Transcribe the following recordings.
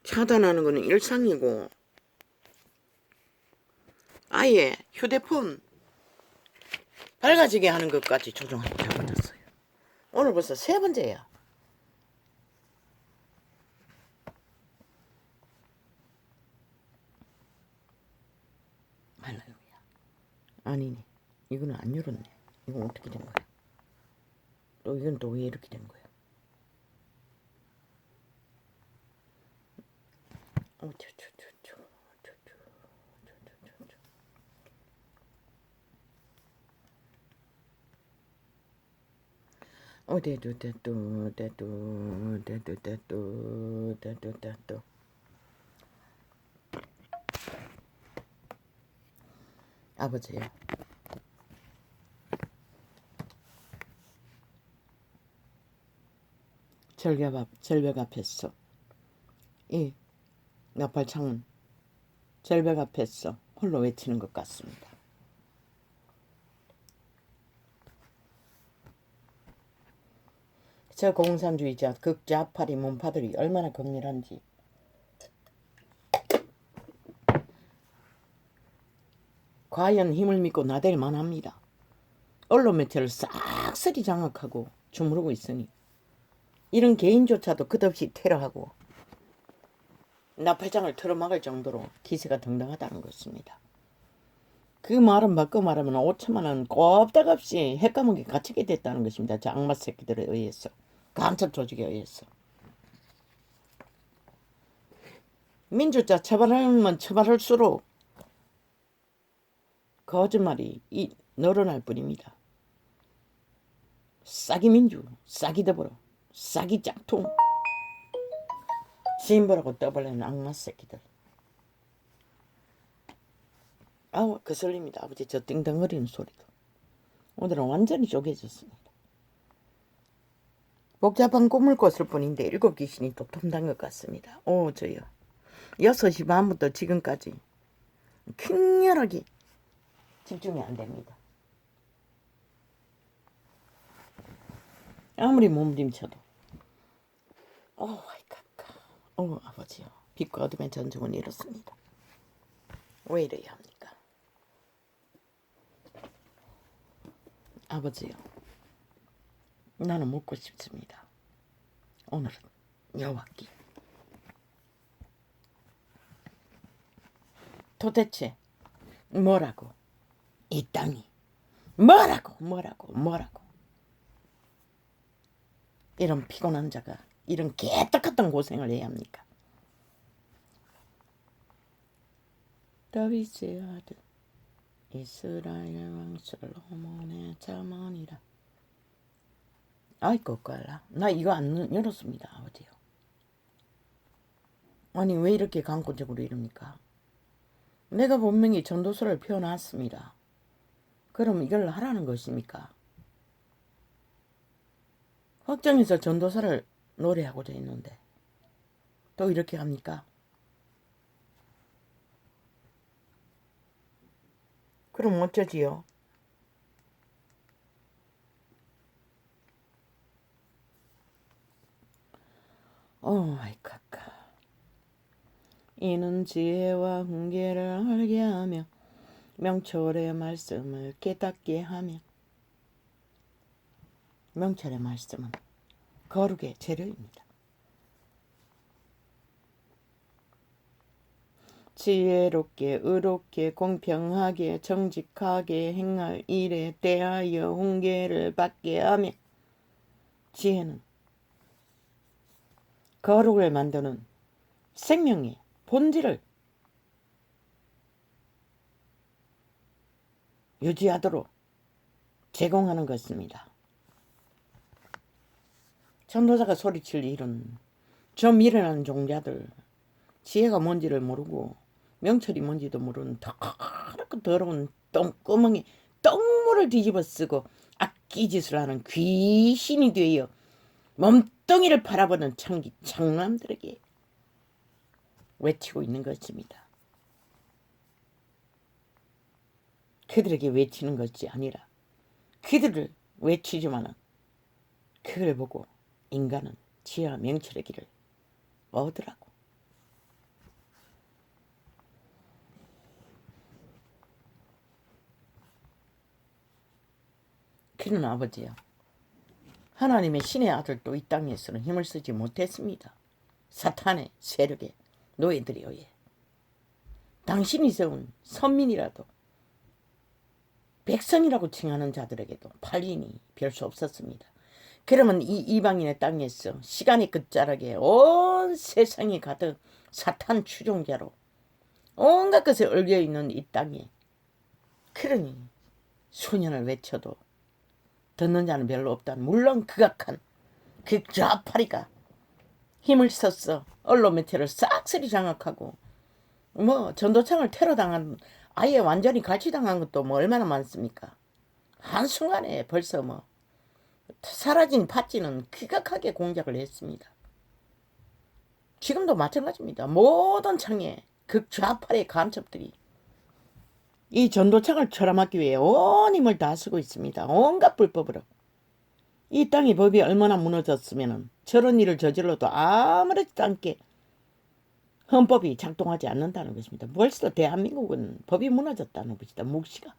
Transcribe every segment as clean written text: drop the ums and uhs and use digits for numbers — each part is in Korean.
차단하는 거는 일상이고 아예 휴대폰 밝아지게 하는 것까지 조종하고 잡아줬어요. 오늘 벌써 3번째야. 할렐루야. 아니네. 이거는 안 열었네. 이건 어떻게 된 거야? 또 이건 또 왜 이렇게 된 거야? 대두 아버지요. 절벽 앞에서 이 나팔창은 절벽 앞에서 홀로 외치는 것 같습니다. 저 공산주의자 극좌파리 문파들이 얼마나 극렬한지. 과연 힘을 믿고 나댈 만합니다. 언론 매체를 싹쓸이 장악하고 주무르고 있으니 이런 개인조차도 끝없이 테러하고 나팔장을 틀어막을 정도로 기세가 등등하다는 것입니다. 그 말은 바꿔 말하면 5천만 원 꼼짝없이 핵감옥에 갇히게 됐다는 것입니다. 저 악마 새끼들에 의해서, 간첩 조직에 의해서. 민주자 처벌하면 처벌할수록 거짓말이 늘어날 뿐입니다. 싸기 민주, 싸기 더불어, 싸기 짝퉁, 진보라고 떠벌리는 악마 새끼들. 아우 거슬립니다. 아버지 저 띵덩거리는 소리도. 오늘은 완전히 쪼개졌습니다. 복잡한 꿈을 꿨을 뿐인데 7 귀신이 또 덤단 것 같습니다. 저요. 6시 반부터 지금까지 킹렬하게 집중이 안 됩니다. 아무리 몸부림쳐도 아버지요. 빛과 어둠의 전쟁은 이렇습니다. 왜 이래야 합니까? 아버지요. 나는 묻고 싶습니다. 오늘은 여호와께 도대체 뭐라고 이 땅이 뭐라고 이런 피곤한 자가 이런 개떡같은 고생을 해야 합니까? 다윗의 아들 이스라엘 왕 솔로몬의 자문이라. 아이고 깔라. 나 이거 안 열었습니다. 아버지요. 아니 왜 이렇게 강권적으로 이럽니까? 내가 분명히 전도서를 펴놨습니다. 그럼 이걸 하라는 것입니까? 확정해서 전도서를 노래하고자 했는데 또 이렇게 합니까? 그럼 어쩌지요? 아이카카. 이는 지혜와 훈계를 알게 하며 명철의 말씀을 깨닫게 하며. 명철의 말씀은 거룩의 재료입니다. 지혜롭게 의롭게 공평하게 정직하게 행할 일에 대하여 훈계를 받게 하며. 지혜는 거룩을 만드는 생명의 본질을 유지하도록 제공하는 것입니다. 전도자가 소리칠 일은 저 미련한 종자들, 지혜가 뭔지를 모르고 명철이 뭔지도 모르는 더러운 똥구멍에 똥물을 뒤집어 쓰고 악기짓을 하는 귀신이 되어 몸뚱이를 바라보는 창남들에게 외치고 있는 것입니다. 그들에게 외치는 것이 아니라 그들을 외치지만은 그걸 보고 인간은 지혜와 명철의 길을 얻으라고. 그런 아버지야. 하나님의 신의 아들도 이 땅에서는 힘을 쓰지 못했습니다. 사탄의 세력에 노예들에 의해. 당신이 세운 선민이라도 백성이라고 칭하는 자들에게도 팔림이 별 수 없었습니다. 그러면 이 이방인의 땅에서 시간의 끝자락에 온 세상이 가득 사탄 추종자로 온갖 것에 얽혀있는 이 땅에, 그러니 소년을 외쳐도 듣는 자는 별로 없다. 물론 극악한 그 좌파리가 힘을 썼어. 언론 매체를 싹쓸이 장악하고 뭐 전도창을 테러당한, 아예 완전히 갈취당한 것도 뭐 얼마나 많습니까. 한순간에 벌써 뭐 사라진 팥쥐는 귀각하게 공작을 했습니다. 지금도 마찬가지입니다. 모든 창에 극좌파의 간첩들이 이 전도창을 철암하기 위해 온 힘을 다 쓰고 있습니다. 온갖 불법으로. 이 땅의 법이 얼마나 무너졌으면 저런 일을 저질러도 아무렇지도 않게 헌법이 작동하지 않는다는 것입니다. 벌써 대한민국은 법이 무너졌다는 것이다. 묵시가.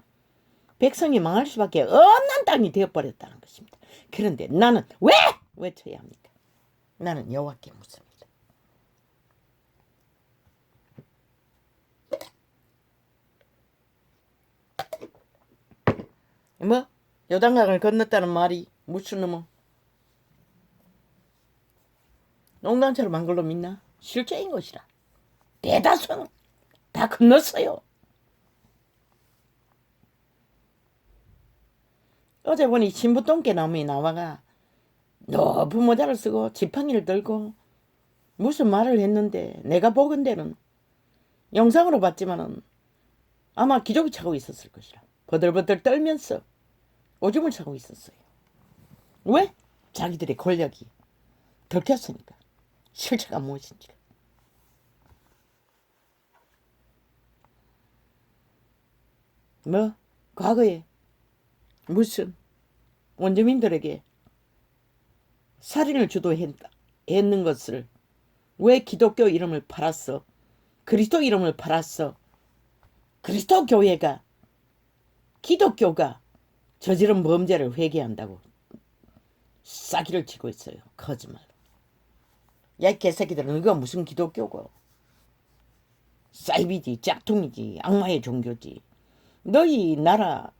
백성이 망할 수밖에 없는 땅이 되어버렸다는 것입니다. 그런데 나는 왜 외쳐야 합니까? 나는 여호와께 묻습니다. 뭐? 요단강을 건넜다는 말이 무슨 놈은? 농담처럼 한 걸로 믿나? 실제인 것이라. 대다수는 다 건넜어요. 어제 보니 신부똥개 나무에 나와가 높은 모자를 쓰고 지팡이를 들고 무슨 말을 했는데, 내가 보건대는 영상으로 봤지만은 아마 기저귀 차고 있었을 것이라. 버들버들 떨면서 오줌을 차고 있었어요. 왜? 자기들의 권력이 들켰으니까. 실체가 무엇인지. 뭐 과거에 무슨 원주민들에게 살인을 주도했는 것을 왜 기독교 이름을 팔았어? 그리스도 이름을 팔았어? 그리스도 교회가, 기독교가 저지른 범죄를 회개한다고 싸기를 치고 있어요. 거짓말로. 야, 이 개새끼들은 이거 무슨 기독교고? 사이비지, 짝퉁이지, 악마의 종교지. 너희 나라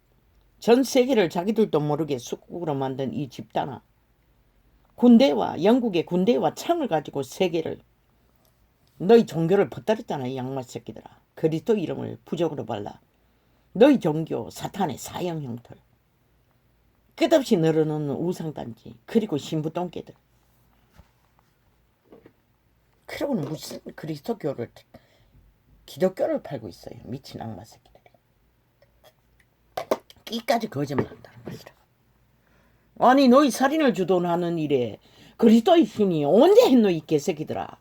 전 세계를 자기들도 모르게 숙국으로 만든 이 집단아, 군대와 영국의 군대와 창을 가지고 세계를, 너희 종교를 퍼뜨렸잖아. 이 양말 새끼들아. 그리스도 이름을 부적으로 발라 너희 종교 사탄의 사형 형틀, 끝없이 늘어놓는 우상단지, 그리고 신부똥개들. 그러고는 무슨 그리스도교를, 기독교를 팔고 있어요. 미친 악마 새끼들이. 끼까지 거짓말한다는 것이라. 아니, 너희 살인을 주도하는 일에 그리스도의 신이 언제 했노, 이 개새끼들아.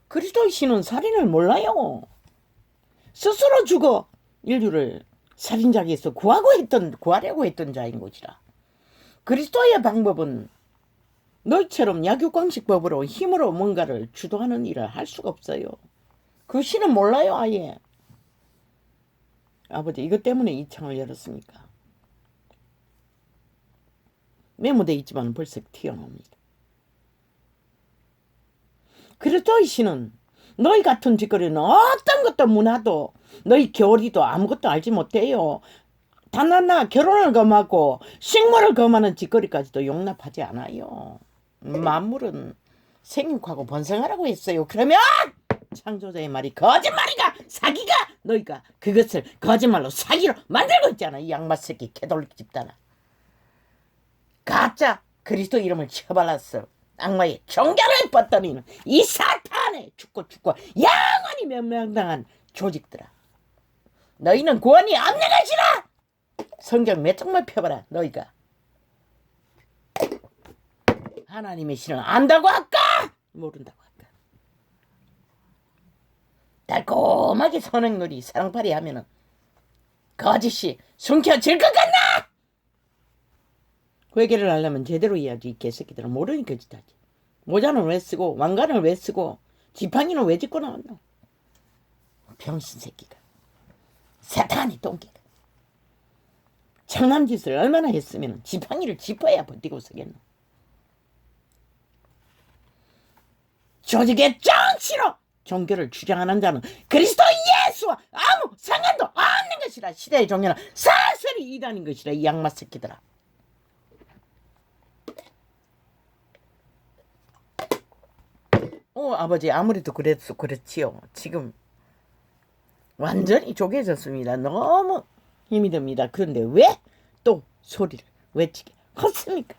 그리스도의 신은 살인을 몰라요. 스스로 죽어 인류를 살인자에게서 구하려고 했던 자인 것이라. 그리스도의 방법은 너희처럼 약육강식법으로 힘으로 뭔가를 주도하는 일을 할 수가 없어요. 그 신은 몰라요, 아예. 아버지, 이것 때문에 이 창을 열었습니까? 메모돼 있지만 벌써 튀어나옵니다. 그리스도의 신은 너희 같은 짓거리는 어떤 것도 문화도 너희 교리도 아무것도 알지 못해요. 단 하나 결혼을 금하고 식물을 금하는 짓거리까지도 용납하지 않아요. 만물은 생육하고 번성하라고 했어요. 그러면 창조자의 말이 거짓말이가, 사기가, 너희가 그것을 거짓말로 사기로 만들고 있잖아. 이 양마 새끼 캐톨릭 집단아. 가짜 그리스도 이름을 쳐발랐어. 악마의 종교를 뻗더니는 이 사탄의 죽고 영원히 멸망당한 조직들아. 너희는 구원이 없는 것이라. 성경 몇 장만 펴봐라. 너희가 하나님의 신을 안다고 할까? 모른다고 할까? 달콤하게 선행놀이 사랑팔이 하면은 거짓이 숨겨질 것 같나? 회개를 하려면 제대로 해야지. 이 개새끼들은 모르니까 짓하지. 모자는 왜 쓰고 왕관을 왜 쓰고 지팡이는 왜 짚고 나왔노? 병신 새끼가, 사탄의 똥개가. 장남짓을 얼마나 했으면 지팡이를 짚어야 버티고 서겠노. 조직의 정치로 종교를 주장하는 자는 그리스도 예수와 아무 상관도 없는 것이라. 시대의 종교는 사설이 이단인 것이라. 이 양마 새끼들아. 아버지 아무래도 그렇지요. 지금 완전히 조개졌습니다. 너무 힘이 듭니다. 그런데 왜 또 소리를 외치게 헛습니까?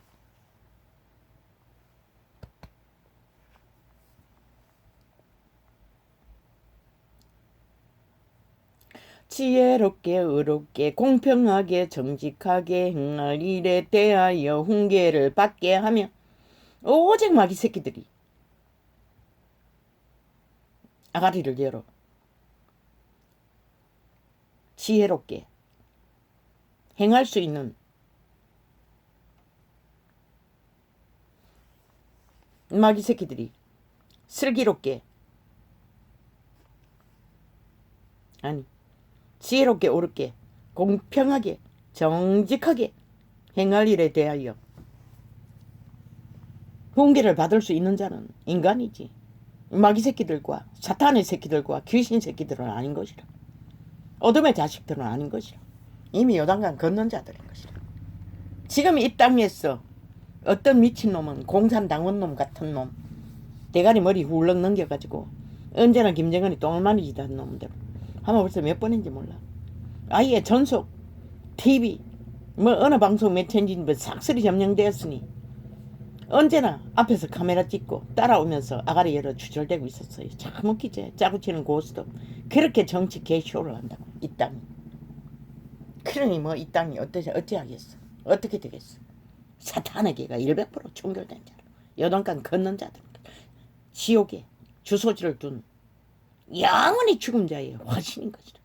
지혜롭게 의롭게 공평하게 정직하게 행할 일에 대하여 훈계를 받게 하며 오직 마귀 새끼들이 아가리를 열어 지혜롭게 행할 수 있는 마귀 새끼들이 슬기롭게 아니 지혜롭게 옳게 공평하게 정직하게 행할 일에 대하여 훈계를 받을 수 있는 자는 인간이지 마귀 새끼들과 사탄의 새끼들과 귀신 새끼들은 아닌 것이라. 어둠의 자식들은 아닌 것이라. 이미 요단강 건넌 자들인 것이라. 지금 이 땅에서 어떤 미친놈은 공산당원놈 같은 놈 대가리 머리 훌렁 넘겨가지고 언제나 김정은이 똥을 많이 지다는 놈들 아마 벌써 몇 번인지 몰라. 아예 전속 TV 뭐 어느 방송 매체인지 뭐 싹쓸이 점령되었으니 언제나 앞에서 카메라 찍고 따라오면서 아가리 열어 주절대고 있었어요. 참 웃기지. 짜고치는 고스톱. 그렇게 정치 개쇼를 한다고 이 땅이. 그러니 뭐 이 땅이 어찌하겠어. 어떻게 되겠어. 사탄의 개가 100% 총결된 자로 여동강 걷는 자들 지옥에 주소지를 둔 영원히 죽은 자의 화신인 것이라.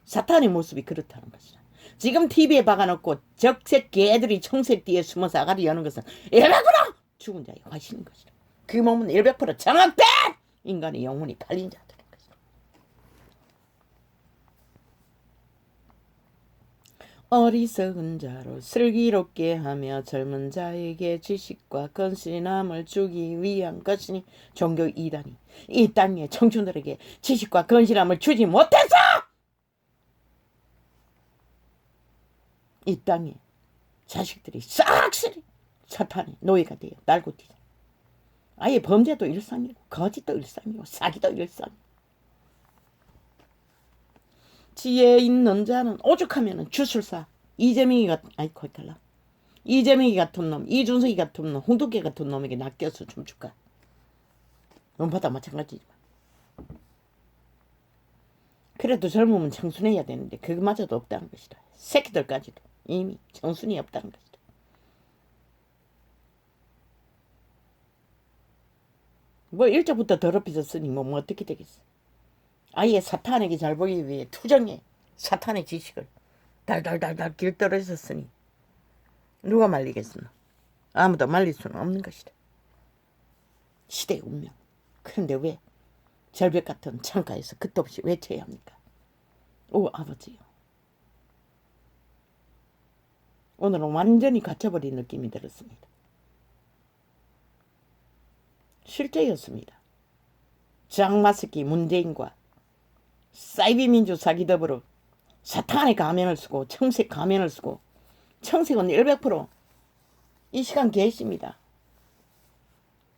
사탄의 모습이 그렇다는 것이라. 지금 TV에 박아놓고 적색 개들이 청색 뒤에 숨어서 아가리 여는 것은 100% 죽은 자의 화신인 것이라. 그 몸은 100% 정확된 인간의 영혼이 팔린 자들인 것이라. 어리석은 자로 슬기롭게 하며 젊은 자에게 지식과 건실함을 주기 위한 것이니 종교 이단이 이 땅의 청춘들에게 지식과 건실함을 주지 못해서 이 땅에 자식들이 싹쓸이 사탄의 노예가 되어 날고뛰자. 아예 범죄도 일상이고 거짓도 일상이고 사기도 일상이고. 지혜 있는 자는 오죽하면 주술사 이재명이 같은 놈, 이준석이 같은 놈, 홍두깨 같은 놈에게 낚여서 춤출까. 논파다 마찬가지지만. 그래도 젊으면 청순해야 되는데 그것마저도 없다는 것이다. 새끼들까지도 이미 청순이 없다는 것이다. 뭐 일찍부터 더럽혀졌으니 뭐 어떻게 되겠어. 아예 사탄에게 잘 보이기 위해 투정해 사탄의 지식을 달달달달 길들여졌으니 누가 말리겠으나 아무도 말릴 수는 없는 것이다. 시대의 운명. 그런데 왜 절벽 같은 창가에서 끝없이 외쳐야 합니까? 오 아버지요. 오늘은 완전히 갇혀버린 느낌이 들었습니다. 실제였습니다. 장마스키 문재인과 사이비민주 사기더불어 사탄의 가면을 쓰고 청색 가면을 쓰고 청색은 100%이 시간 계십니다.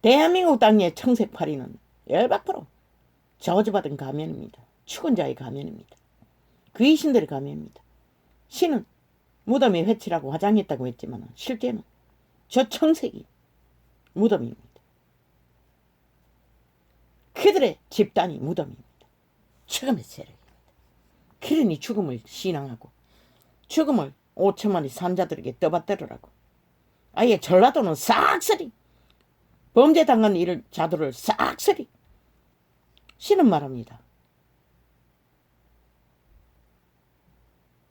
대한민국 땅의 청색파리는 100% 저주받은 가면입니다. 죽은 자의 가면입니다. 귀신들의 가면입니다. 신은 무덤에 회치라고 화장했다고 했지만 실제는 저 청색이 무덤입니다. 그들의 집단이 무덤입니다. 죽음의 세력입니다. 그러니 죽음을 신앙하고 죽음을 5천만의 산자들에게 떠받들으라고 아예 전라도는 싹쓸이 범죄 당한 자들을 싹쓸이 신은 말합니다.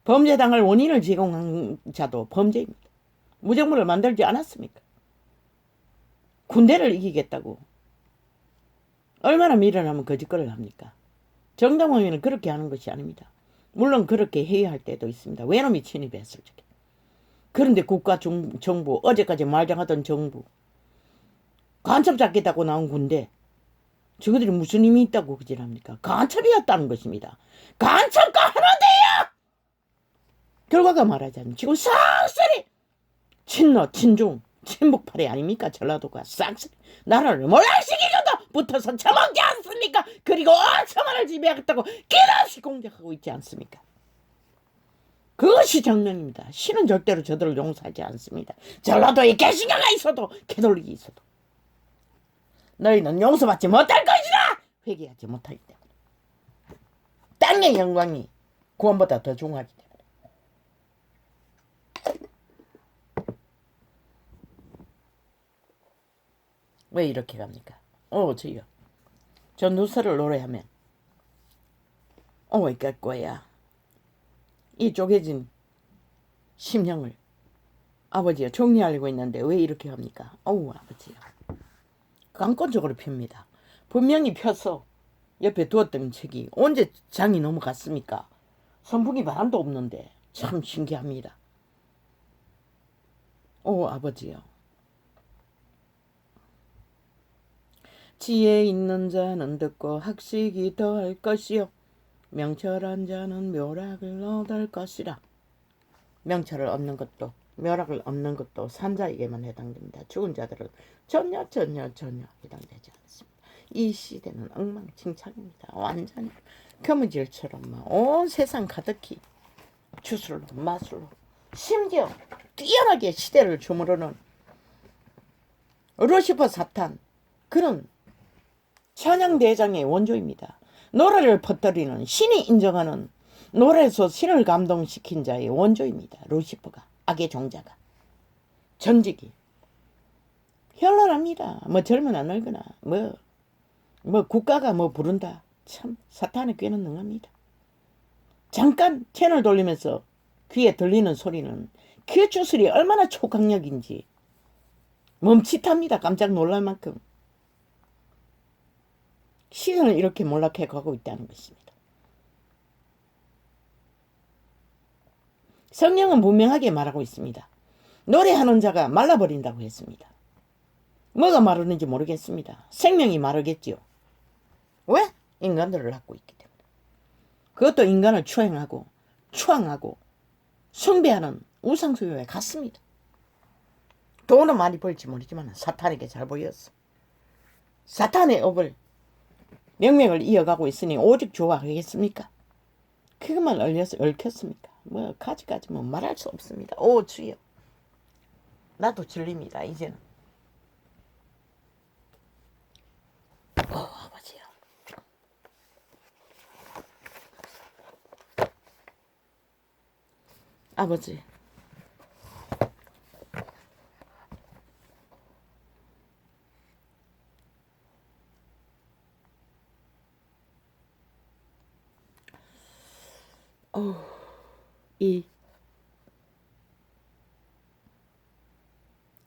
범죄 당할 원인을 제공한 자도 범죄입니다. 무정부를 만들지 않았습니까? 군대를 이기겠다고 얼마나 미련하면 거짓거리를 합니까? 정당화면은 그렇게 하는 것이 아닙니다. 물론 그렇게 해야 할 때도 있습니다. 외놈이 침입했을 적에. 그런데 정부, 어제까지 말장하던 정부, 간첩 잡겠다고 나온 군데, 저거들이 무슨 힘이 있다고 그질합니까? 간첩이었다는 것입니다. 간첩과 하나돼요! 결과가 말하자면 지금 싹쓸이 친노, 친중, 친북파리 아닙니까? 전라도가 싹쓸이 나라를 몰락시키고도 붙어서 처먹지 않습니까? 그리고 5천만을 지배하겠다고 끝없이 공격하고 있지 않습니까? 그것이 정명입니다. 신은 절대로 저들을 용서하지 않습니다. 전라도에 개신교가 있어도 개돌리기 있어도 너희는 용서받지 못할 것이다. 회개하지 못하기 때문에 땅의 영광이 구원보다 더 중요하기 때문에. 왜 이렇게 갑니까? 저요. 저 누설을 노래하면 이럴 거야. 이 쪼개진 심령을 아버지가 정리하려고 했는데 왜 이렇게 합니까? 아버지야. 강권적으로 핍니다. 분명히 펴서 옆에 두었던 책이 언제 장이 넘어갔습니까? 선풍기 바람도 없는데 참 신기합니다. 아버지요. 지혜 있는 자는 듣고 학식이 더할 것이요 명철한 자는 묘락을 얻을 것이라. 명철을 얻는 것도 묘락을 얻는 것도 산자에게만 해당됩니다. 죽은 자들은 전혀 해당되지 않습니다. 이 시대는 엉망진창입니다. 완전히 거무줄처럼 온 세상 가득히 주술로 마술로 심지어 뛰어나게 시대를 주무르는 루시퍼 사탄, 그런 천양대장의 원조입니다. 노래를 퍼뜨리는, 신이 인정하는, 노래에서 신을 감동시킨 자의 원조입니다. 루시퍼가, 악의 종자가, 전직이 현란합니다. 젊으나 늙으나 국가가 부른다. 참 사탄의 꾀는 능합니다. 잠깐 채널 돌리면서 귀에 들리는 소리는 그 주술이 얼마나 초강력인지 멈칫합니다. 깜짝 놀랄 만큼 시선을 이렇게 몰락해 가고 있다는 것입니다. 성령은 분명하게 말하고 있습니다. 노래하는 자가 말라버린다고 했습니다. 뭐가 마르는지 모르겠습니다. 생명이 마르겠지요. 왜? 인간들을 낳고 있기 때문에. 그것도 인간을 추앙하고 숭배하는 우상숭배에 갔습니다. 돈은 많이 벌지 모르지만 사탄에게 잘 보였어. 사탄의 업을 명맥을 이어가고 있으니 오직 좋아하겠습니까? 그것만 얽혔습니까? 가지가지 말할 수 없습니다. 주여, 나도 질립니다. 이제는. 아버지요. 아버지, 이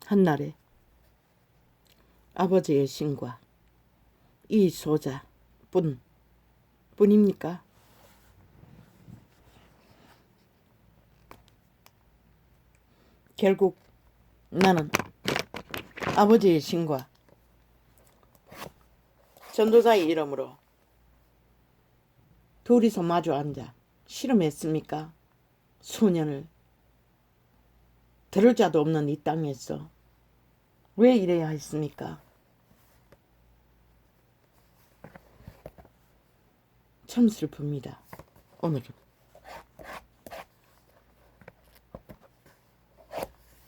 한날에 아버지의 신과 이 소자 뿐입니까? 결국 나는 아버지의 신과 전도자의 이름으로 둘이서 마주 앉아 실험했습니까? 소년을 들을 자도 없는 이 땅에서 왜 이래야 했습니까? 참 슬픕니다. 오늘은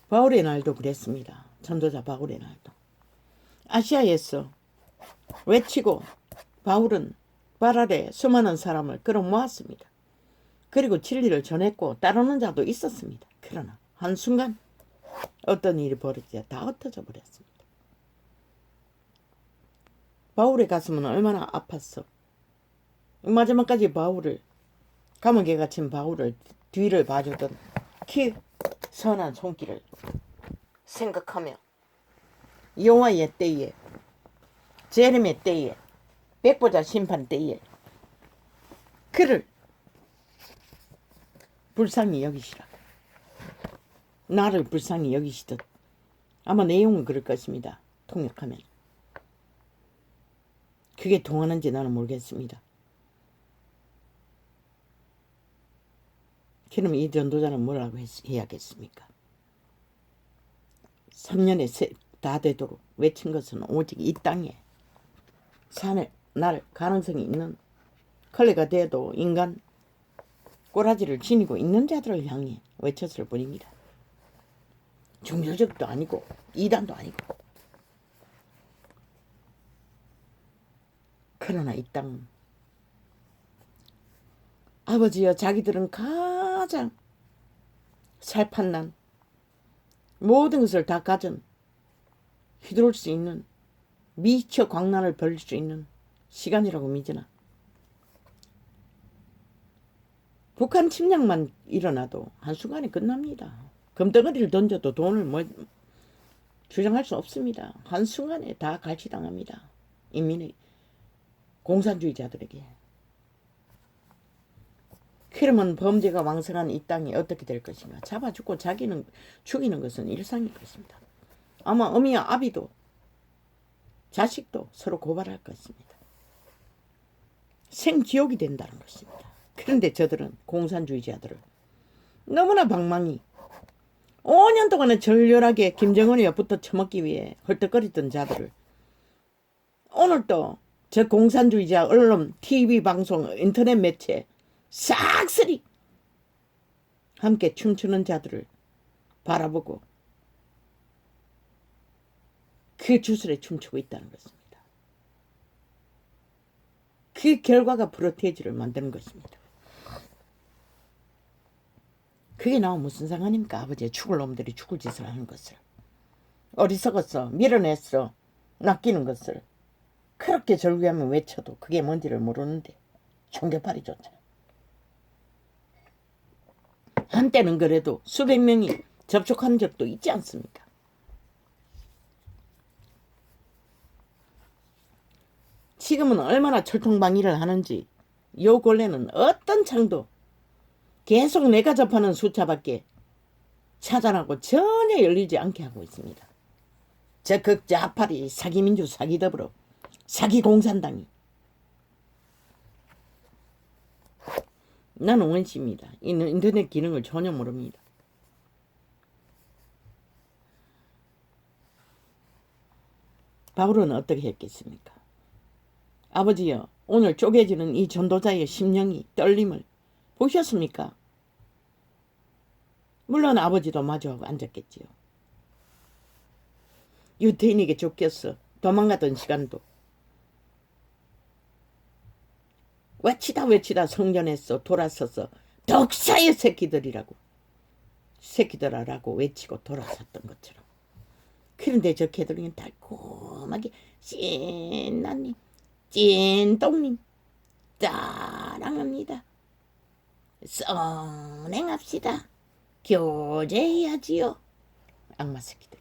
바울의 날도 그랬습니다. 전도자 바울의 날도 아시아에서 외치고 바울은 발 아래 수많은 사람을 끌어모았습니다. 그리고 진리를 전했고 따르는 자도 있었습니다. 그러나 한순간 어떤 일이 벌어지자 다 흩어져 버렸습니다. 바울의 가슴은 얼마나 아팠어. 마지막까지 바울을, 감옥에 갇힌 바울을 뒤를 봐주던 그 선한 손길을 생각하며 여호와의 때에, 제рем의 때에, 백보자 심판 때에 그를 불쌍히 여기시라. 나를 불쌍히 여기시듯 아마 내용은 그럴 것입니다. 통역하면. 그게 통하는지 나는 모르겠습니다. 그럼 이 전도자는 뭐라고 해야겠습니까? 3년에 다 되도록 외친 것은 오직 이 땅에 산을 날 가능성이 있는 클레가 돼도 인간 꼬라지를 지니고 있는 자들을 향해 외쳤을 뿐입니다. 종교적도 아니고 이단도 아니고. 그러나 이 땅 아버지여, 자기들은 가장 살판난 모든 것을 다 가진 휘두를 수 있는 미처 광란을 벌릴 수 있는 시간이라고 믿으나 북한 침략만 일어나도 한순간에 끝납니다. 금덩어리를 던져도 돈을 주장할 수 없습니다. 한순간에 다 갈취당합니다. 인민의 공산주의자들에게. 그러면 범죄가 왕성한 이 땅이 어떻게 될 것인가? 잡아 죽고 자기는 죽이는 것은 일상일 것입니다. 아마 어미와 아비도 자식도 서로 고발할 것입니다. 생지옥이 된다는 것입니다. 그런데 저들은 공산주의자들을 너무나 방망이 5년 동안은 절렬하게 김정은이 옆부터 처먹기 위해 헐떡거리던 자들을 오늘 또 저 공산주의자 언론, TV 방송, 인터넷 매체 싹쓸이 함께 춤추는 자들을 바라보고 그 주술에 춤추고 있다는 것입니다. 그 결과가 프로테이지를 만드는 것입니다. 그게 나와 무슨 상관입니까? 아버지의 죽을 놈들이 죽을 짓을 하는 것을. 어리석었어, 밀어냈어, 낚이는 것을 그렇게 절규하면 외쳐도 그게 뭔지를 모르는데 총격팔이조차. 한때는 그래도 수백 명이 접촉한 적도 있지 않습니까? 지금은 얼마나 철통방위를 하는지 요 근래는 어떤 창도 계속 내가 접하는 숫자밖에 차단하고 전혀 열리지 않게 하고 있습니다. 적극 좌파리, 사기민주, 사기더불어, 사기공산당이. 나는 원시입니다. 인터넷 기능을 전혀 모릅니다. 바울은 어떻게 했겠습니까? 아버지여, 오늘 쪼개지는 이 전도자의 심령이 떨림을 보셨습니까? 물론 아버지도 마주하고 앉았겠지요. 유태인에게 쫓겼어 도망가던 시간도 외치다 성전에서 돌아서서 독사의 새끼들아라고 외치고 돌아섰던 것처럼. 그런데 저 개들은 달콤하게 찐나님, 찐똥님 사랑합니다. 선행합시다. 교제해야지요. 악마 새끼들.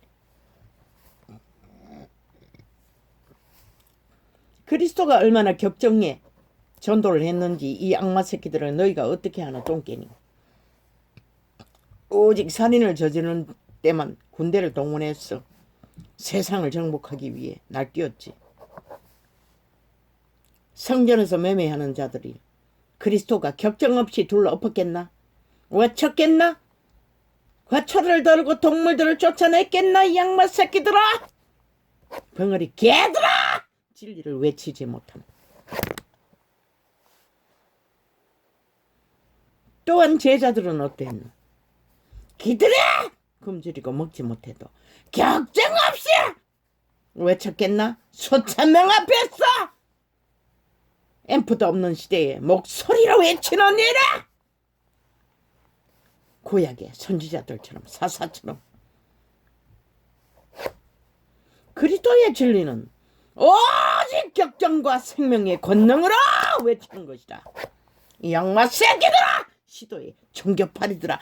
그리스도가 얼마나 격정에 전도를 했는지 이 악마 새끼들은 너희가 어떻게 하나 똥개니. 오직 살인을 저지르는 때만 군대를 동원했어. 세상을 정복하기 위해 날뛰었지. 성전에서 매매하는 자들이 그리스도가 격정 없이 둘러 엎었겠나? 외쳤겠나? 화초를 들고 동물들을 쫓아냈겠나? 이 악마 새끼들아! 벙어리 개들아! 진리를 외치지 못함. 또한 제자들은 어땠나? 기들아! 굶주리고 먹지 못해도 격정 없이 외쳤겠나? 수천 명 앞에서 앰프도 없는 시대에 목소리로 외치는 이라! 구약의 선지자들처럼 사사처럼. 그리스도의 진리는 오직 격정과 생명의 권능으로 외치는 것이다. 이 악마 새끼들아! 시도의 종교파리들아!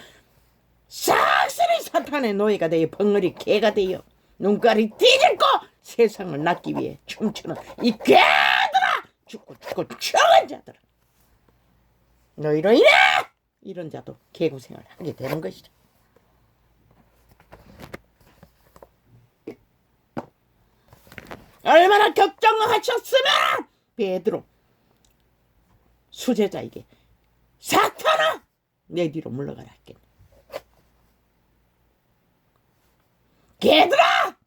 싹쓸이 사탄의 노예가 되어 벙어리 개가 되어 눈깔이 뒤집고 세상을 낚기 위해 춤추는 이 개들아! 죽고 죽은 자들아! 너희로 인해 이런 자도 개고생을 하게 되는 것이다. 얼마나 걱정하셨으면 베드로 수제자에게 사탄아 내 뒤로 물러가라 했겠네. 개들아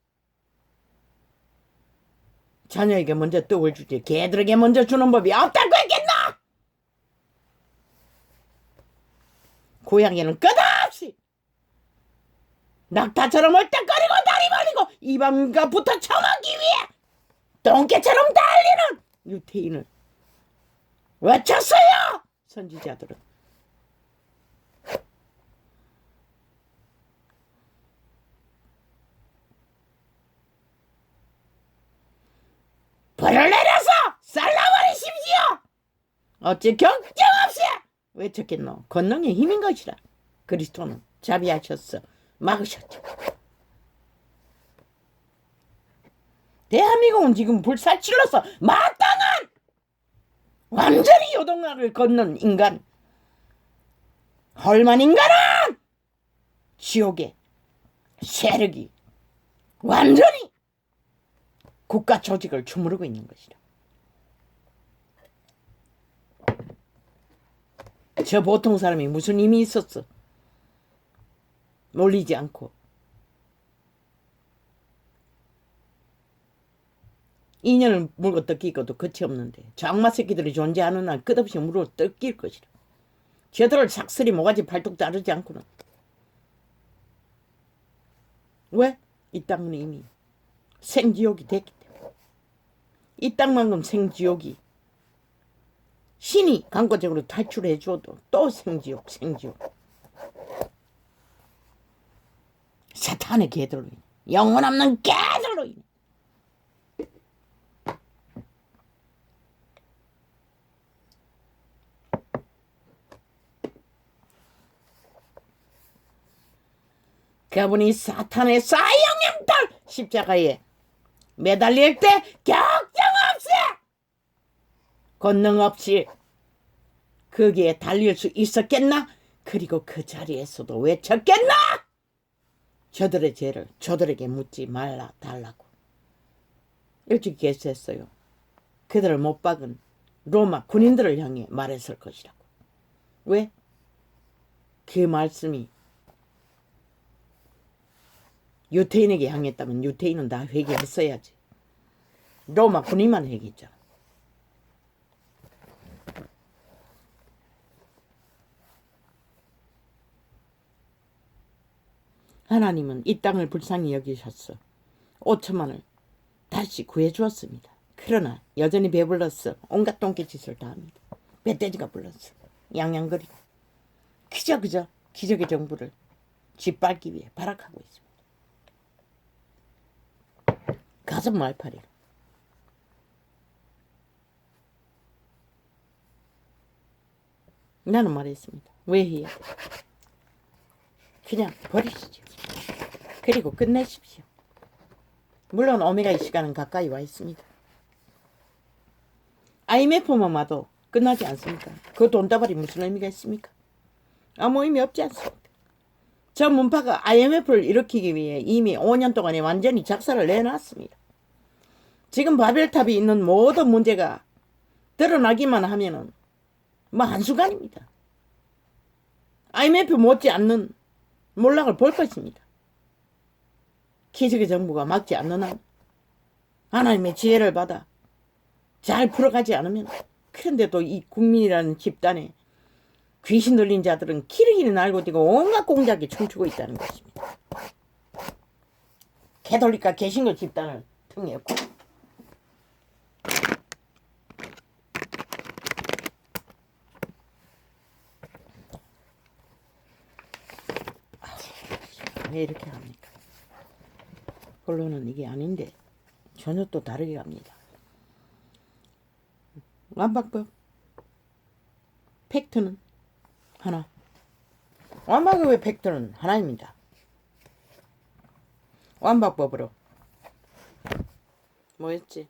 자녀에게 먼저 떡을 주지 개들에게 먼저 주는 법이 없다고 했겠나. 고양이는 끝없이 낙타처럼 얼떡거리고 다리 벌리고 이방인과 붙어 쳐먹기 위해 똥개처럼 달리는 유태인을 외쳤어요. 선지자들은 불을 내려서 쌀라버리십시오. 어찌 걱정 없이 외쳤겠노. 권능의 힘인 것이라. 그리스도는 자비하셨어. 막으셨죠. 대한민국은 지금 불살찔러서 마땅한 완전히 요동락을 걷는 인간. 헐만 인간은 지옥의 세력이 완전히 국가 조직을 주무르고 있는 것이다. 저 보통 사람이 무슨 힘이 있었어? 몰리지 않고 2년을 물고 뜯기고도 끝이 없는데 저 악마 새끼들이 존재하는 날 끝없이 물어 뜯길 것이라. 저들을 삭슬이 모가지 발톱 자르지 않고는. 왜? 이 땅은 이미 생지옥이 됐기 때문에. 이 땅만큼 생지옥이 신이 강권적으로 탈출해 줘도 또 생지옥. 사탄의 개들로 인해 영혼 없는 개들로 인해 그분이 사탄의 사형님들 십자가에 매달릴 때 걱정 없이 권능 없이 거기에 달릴 수 있었겠나? 그리고 그 자리에서도 외쳤겠나? 저들의 죄를 저들에게 묻지 말라 달라고 일찍 계수했어요. 그들을 못 박은 로마 군인들을 향해 말했을 것이라고. 왜? 그 말씀이 유태인에게 향했다면 유태인은 다 회개했어야지. 로마 군인만 회개했잖아. 하나님은 이 땅을 불쌍히 여기셨어. 5천만을 다시 구해주었습니다. 그러나 여전히 배불렀어. 온갖 똥개짓을 다 합니다. 멧돼지가 불렀어. 양양거리고. 그저 기적의 정부를 짓밟기 위해 발악하고 있습니다. 가슴 말팔이로. 나는 말했습니다. 왜 해야 돼? 그냥 버리시죠. 그리고 끝내십시오. 물론 오메가의 시간은 가까이 와 있습니다. IMF만 와도 끝나지 않습니까? 그 돈다발이 무슨 의미가 있습니까? 아무 의미 없지 않습니까? 저 문파가 IMF를 일으키기 위해 이미 5년 동안에 완전히 작사를 내놨습니다. 지금 바벨탑이 있는 모든 문제가 드러나기만 하면은 뭐 한순간입니다. IMF 못지않는 몰락을 볼 것입니다. 기적의 정부가 막지 않는 한 하나님의 지혜를 받아 잘 풀어가지 않으면 그런데도 이 국민이라는 집단에 귀신 들린 자들은 기르기는 알고 뛰고 온갖 공작에 춤추고 있다는 것입니다. 캐톨릭과 개신교 집단을 통했고 왜 이렇게 합니까? 본론은 이게 아닌데 전혀 또 다르게 갑니다. 완박법 팩트는 하나. 완박법의 팩트는 하나입니다. 완박법으로 뭐였지?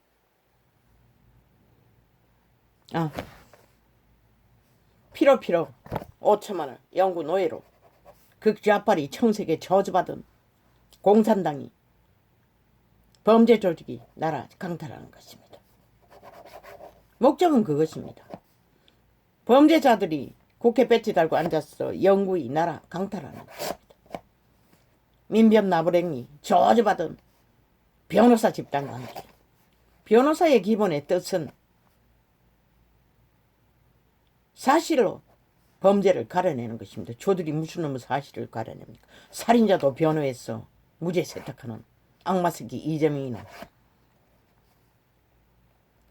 피로 5천만을 영구 노예로 극좌빨이 청색에 저주받은 공산당이 범죄 조직이 나라 강탈하는 것입니다. 목적은 그것입니다. 범죄자들이 국회 배지 달고 앉아서 영구히 나라 강탈하는 것입니다. 민변 나부랭이 저주받은 변호사 집단과 함께 변호사의 기본의 뜻은 사실로 범죄를 가려내는 것입니다. 저들이 무슨 놈의 사실을 가려냅니까? 살인자도 변호해서 무죄 세탁하는 악마새끼 이재명이는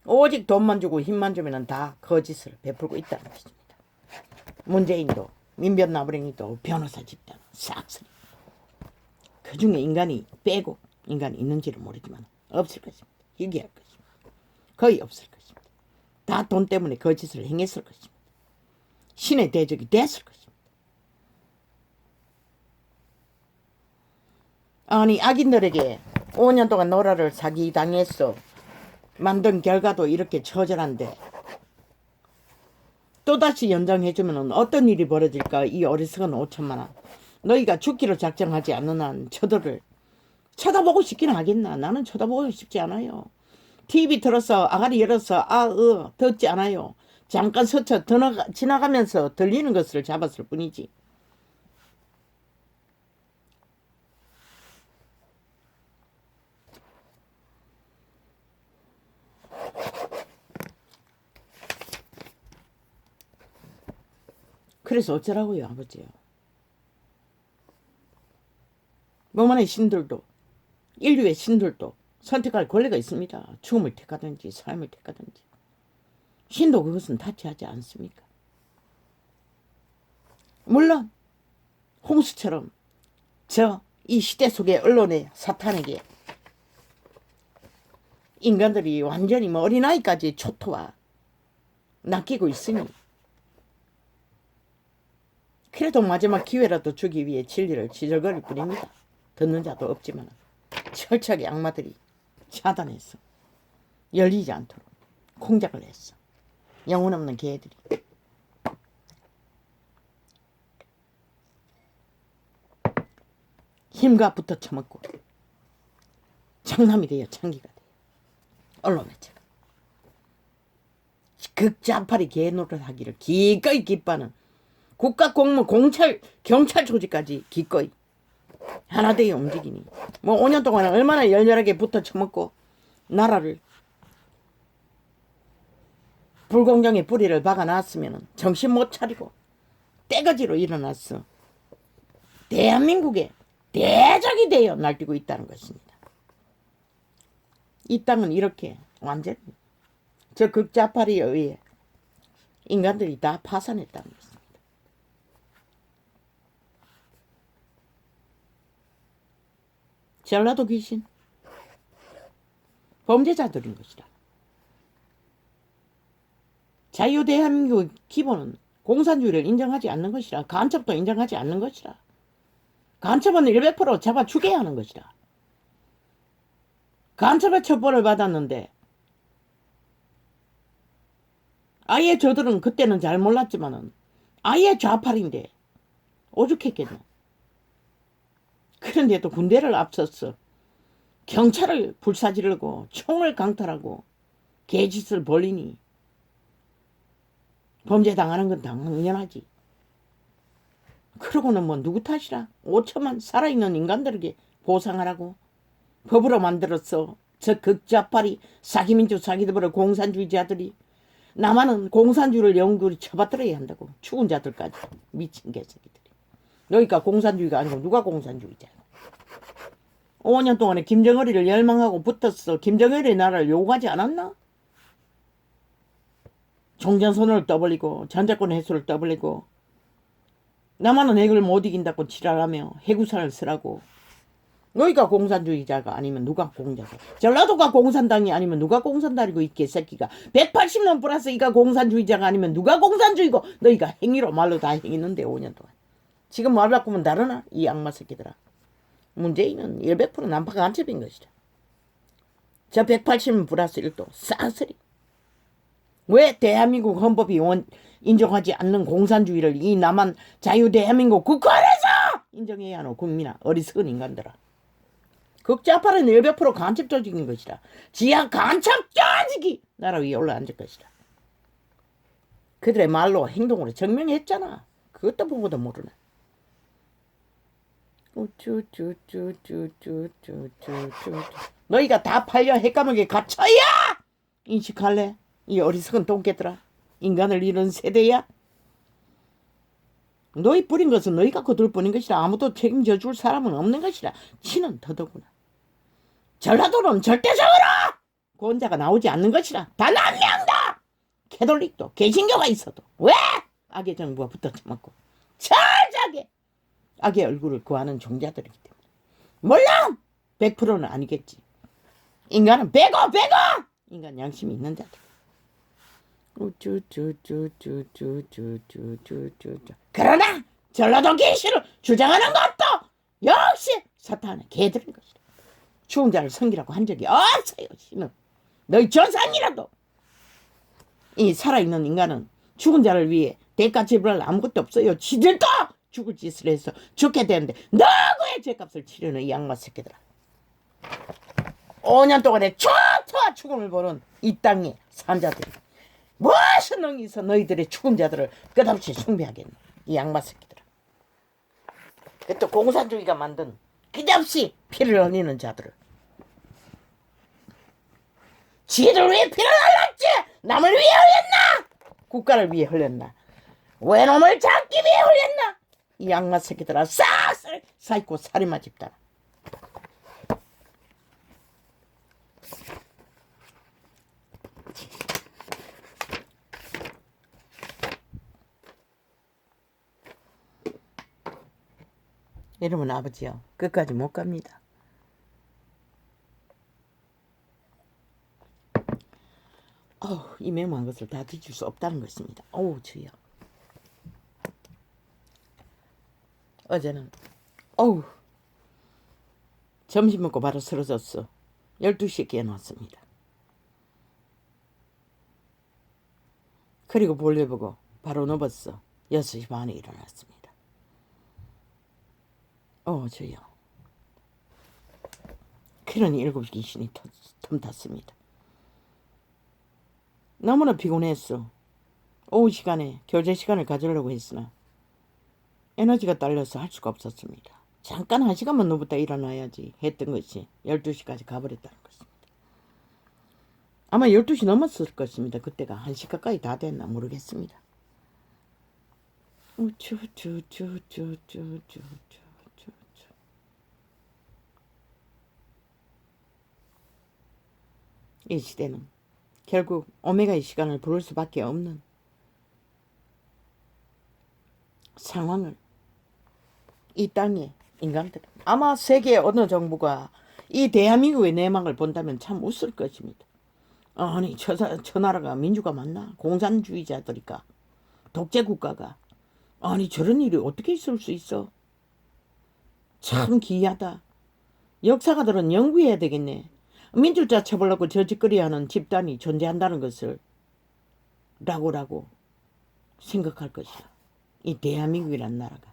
오직 돈만 주고 힘만 주면 다 거짓을 베풀고 있다는 것입니다. 문재인도 민변나부랭이도 변호사 집단 싹쓸이. 그중에 인간이 빼고 인간이 있는지를 모르지만 없을 것입니다. 희귀할 것입니다. 거의 없을 것입니다. 다 돈 때문에 거짓을 행했을 것입니다. 신의 대적이 됐을 것입니다. 아니 악인들에게 5년 동안 노라를 사기당했어 만든 결과도 이렇게 처절한데 또다시 연장해주면 어떤 일이 벌어질까. 이 어리석은 5천만 원. 너희가 죽기로 작정하지 않는 한 저들을 쳐다보고 싶긴 하겠나. 나는 쳐다보고 싶지 않아요. TV 틀어서 아가리 열어서 듣지 않아요. 잠깐 스쳐 지나가면서 들리는 것을 잡았을 뿐이지. 그래서 어쩌라고요, 아버지요. 몸안의 신들도 인류의 신들도 선택할 권리가 있습니다. 죽음을 택하든지 삶을 택하든지. 신도 그것은 타치하지 않습니까? 물론 홍수처럼 이 시대 속의 언론의 사탄에게 인간들이 완전히 어린아이까지 초토화 낚이고 있으니 그래도 마지막 기회라도 주기 위해 진리를 지적거릴 뿐입니다. 듣는 자도 없지만 철저하게 악마들이 차단했어. 열리지 않도록 공작을 했어. 영혼 없는 개들이. 힘과 붙어 처먹고 장남이 되어 창기가 돼요. 언론 매체가. 극자파리 개노릇하기를 기꺼이 기뻐하는 국가 공무 공찰 경찰 조직까지 기꺼이 하나 되어 움직이니 5년 동안 얼마나 열렬하게 붙어 처먹고 나라를 불공정의 뿌리를 박아놨으면 정신 못 차리고 떼거지로 일어났어. 대한민국의 대적이 되어 날뛰고 있다는 것입니다. 이 땅은 이렇게 완전히 저 극자파리에 의해 인간들이 다 파산했다는 것입니다. 전라도 귀신 범죄자들인 것이다. 자유대한민국 기본은 공산주의를 인정하지 않는 것이라. 간첩도 인정하지 않는 것이라. 간첩은 100% 잡아 죽여야 하는 것이라. 간첩의 처벌을 받았는데 아예 저들은 그때는 잘 몰랐지만은 아예 좌팔인데 오죽했겠노. 그런데도 군대를 앞섰어 경찰을 불사지르고 총을 강탈하고 개짓을 벌리니 범죄 당하는 건 당연하지. 그러고는 누구 탓이라. 5천만 살아있는 인간들에게 보상하라고 법으로 만들었어. 저 극좌파리 사기민족 사기들을 공산주의자들이 남한은 공산주의를 영구히 쳐받들어야 한다고. 죽은 자들까지. 미친 개새끼들이. 여기가 공산주의가 아니고 누가 공산주의자야. 5년 동안에 김정일이를 열망하고 붙었어. 김정일의 나라를 요구하지 않았나? 종전선언을 떠벌리고 전자권 해소를 떠벌리고 남한은 핵을 못 이긴다고 지랄하며 해구산을 쓰라고. 너희가 공산주의자가 아니면 누가 공자가. 전라도가 공산당이 아니면 누가 공산당이고 이 개새끼가. 180년 플러스 이가 공산주의자가 아니면 누가 공산주의고. 너희가 행위로 말로 다 행했는데 5년 동안. 지금 말 바꾸면 다르나? 이 악마 새끼들아. 문재인은 100% 난파 간첩인 것이다. 저 180년 플러스 1도 싹쓸이. 왜 대한민국 헌법이 인정하지 않는 공산주의를 이 남한 자유대한민국 국가에서 인정해야 하노. 국민아. 어리석은 인간들아. 흑자파는 100% 간첩 조직인 것이라. 지하 간첩 조직이 나라 위에 올라앉을 것이라. 그들의 말로 행동으로 증명했잖아. 그것도 보고도 모르네. 너희가 다 팔려 핵감옥에 갇혀야 인식할래? 이 어리석은 똥개들아. 인간을 잃은 세대야. 너희 뿌린 것은 너희가 거둘 뿐인 것이라. 아무도 책임져 줄 사람은 없는 것이라. 치는 더더구나. 전라도는 절대적으로 구원자가 나오지 않는 것이라. 단 한 명도. 캐톨릭도 개신교가 있어도 왜 악의 정부가 붙어 처먹고 철저하게 악의 얼굴을 구하는 종자들이기 때문에. 물론 100%는 아니겠지. 인간은 배고 인간 양심이 있는 자들. 그러나 전라도 개신을 주장하는 것도 역시 사탄의 개들인 것이다. 죽은 자를 섬기라고 한 적이 없어요. 신은 너희 조상이라도. 이 살아있는 인간은 죽은 자를 위해 대가 지불할 아무것도 없어요. 지들도 죽을 짓을 해서 죽게 되는데 너구의 죄값을 치르는 이 양마 새끼들아. 5년 동안에 초토화 죽음을 보는 이 땅의 산자들이 무슨 능이 있어 너희들의 죽은 자들을 끝없이 숭배하겠노. 이 양마 새끼들아. 또 공산주의가 만든 끝없이 피를 흘리는 자들을. 지들 위해 피를 흘렸지. 남을 위해 흘렸나? 국가를 위해 흘렸나? 외놈을 잡기 위해 흘렸나? 이 양마 새끼들아. 싹쓸 사이코 살인마 집단. 여러분 아버지요. 끝까지 못 갑니다. 이 매무한 것을 다 뒤질 수 없다는 것입니다. 주여. 어제는 점심 먹고 바로 쓰러졌어. 12시에 깨어났습니다. 그리고 볼일 보고 바로 누웠어. 6시 반에 일어났습니다. 주여. 그러니 7시 귀신이 틈탔습니다. 너무나 피곤했어. 오후 시간에 교제 시간을 가지려고 했으나 에너지가 딸려서 할 수가 없었습니다. 잠깐 1시간만 누웠다 일어나야지 했던 것이 12시까지 가버렸다는 것입니다. 아마 12시 넘었을 것입니다. 그때가 1시 가까이 다 됐나 모르겠습니다. 이 시대는 결국 오메가의 시간을 부를 수밖에 없는 상황을 이 땅에 인간들, 아마 세계 어느 정부가 이 대한민국의 내막을 본다면 참 웃을 것입니다. 아니 저 나라가 민주가 맞나? 공산주의자들이까? 독재국가가? 아니 저런 일이 어떻게 있을 수 있어? 참 기이하다. 역사가들은 연구해야 되겠네. 민주자 처벌하고 저 짓거리하는 집단이 존재한다는 것을 라고 생각할 것이야. 이 대한민국이란 나라가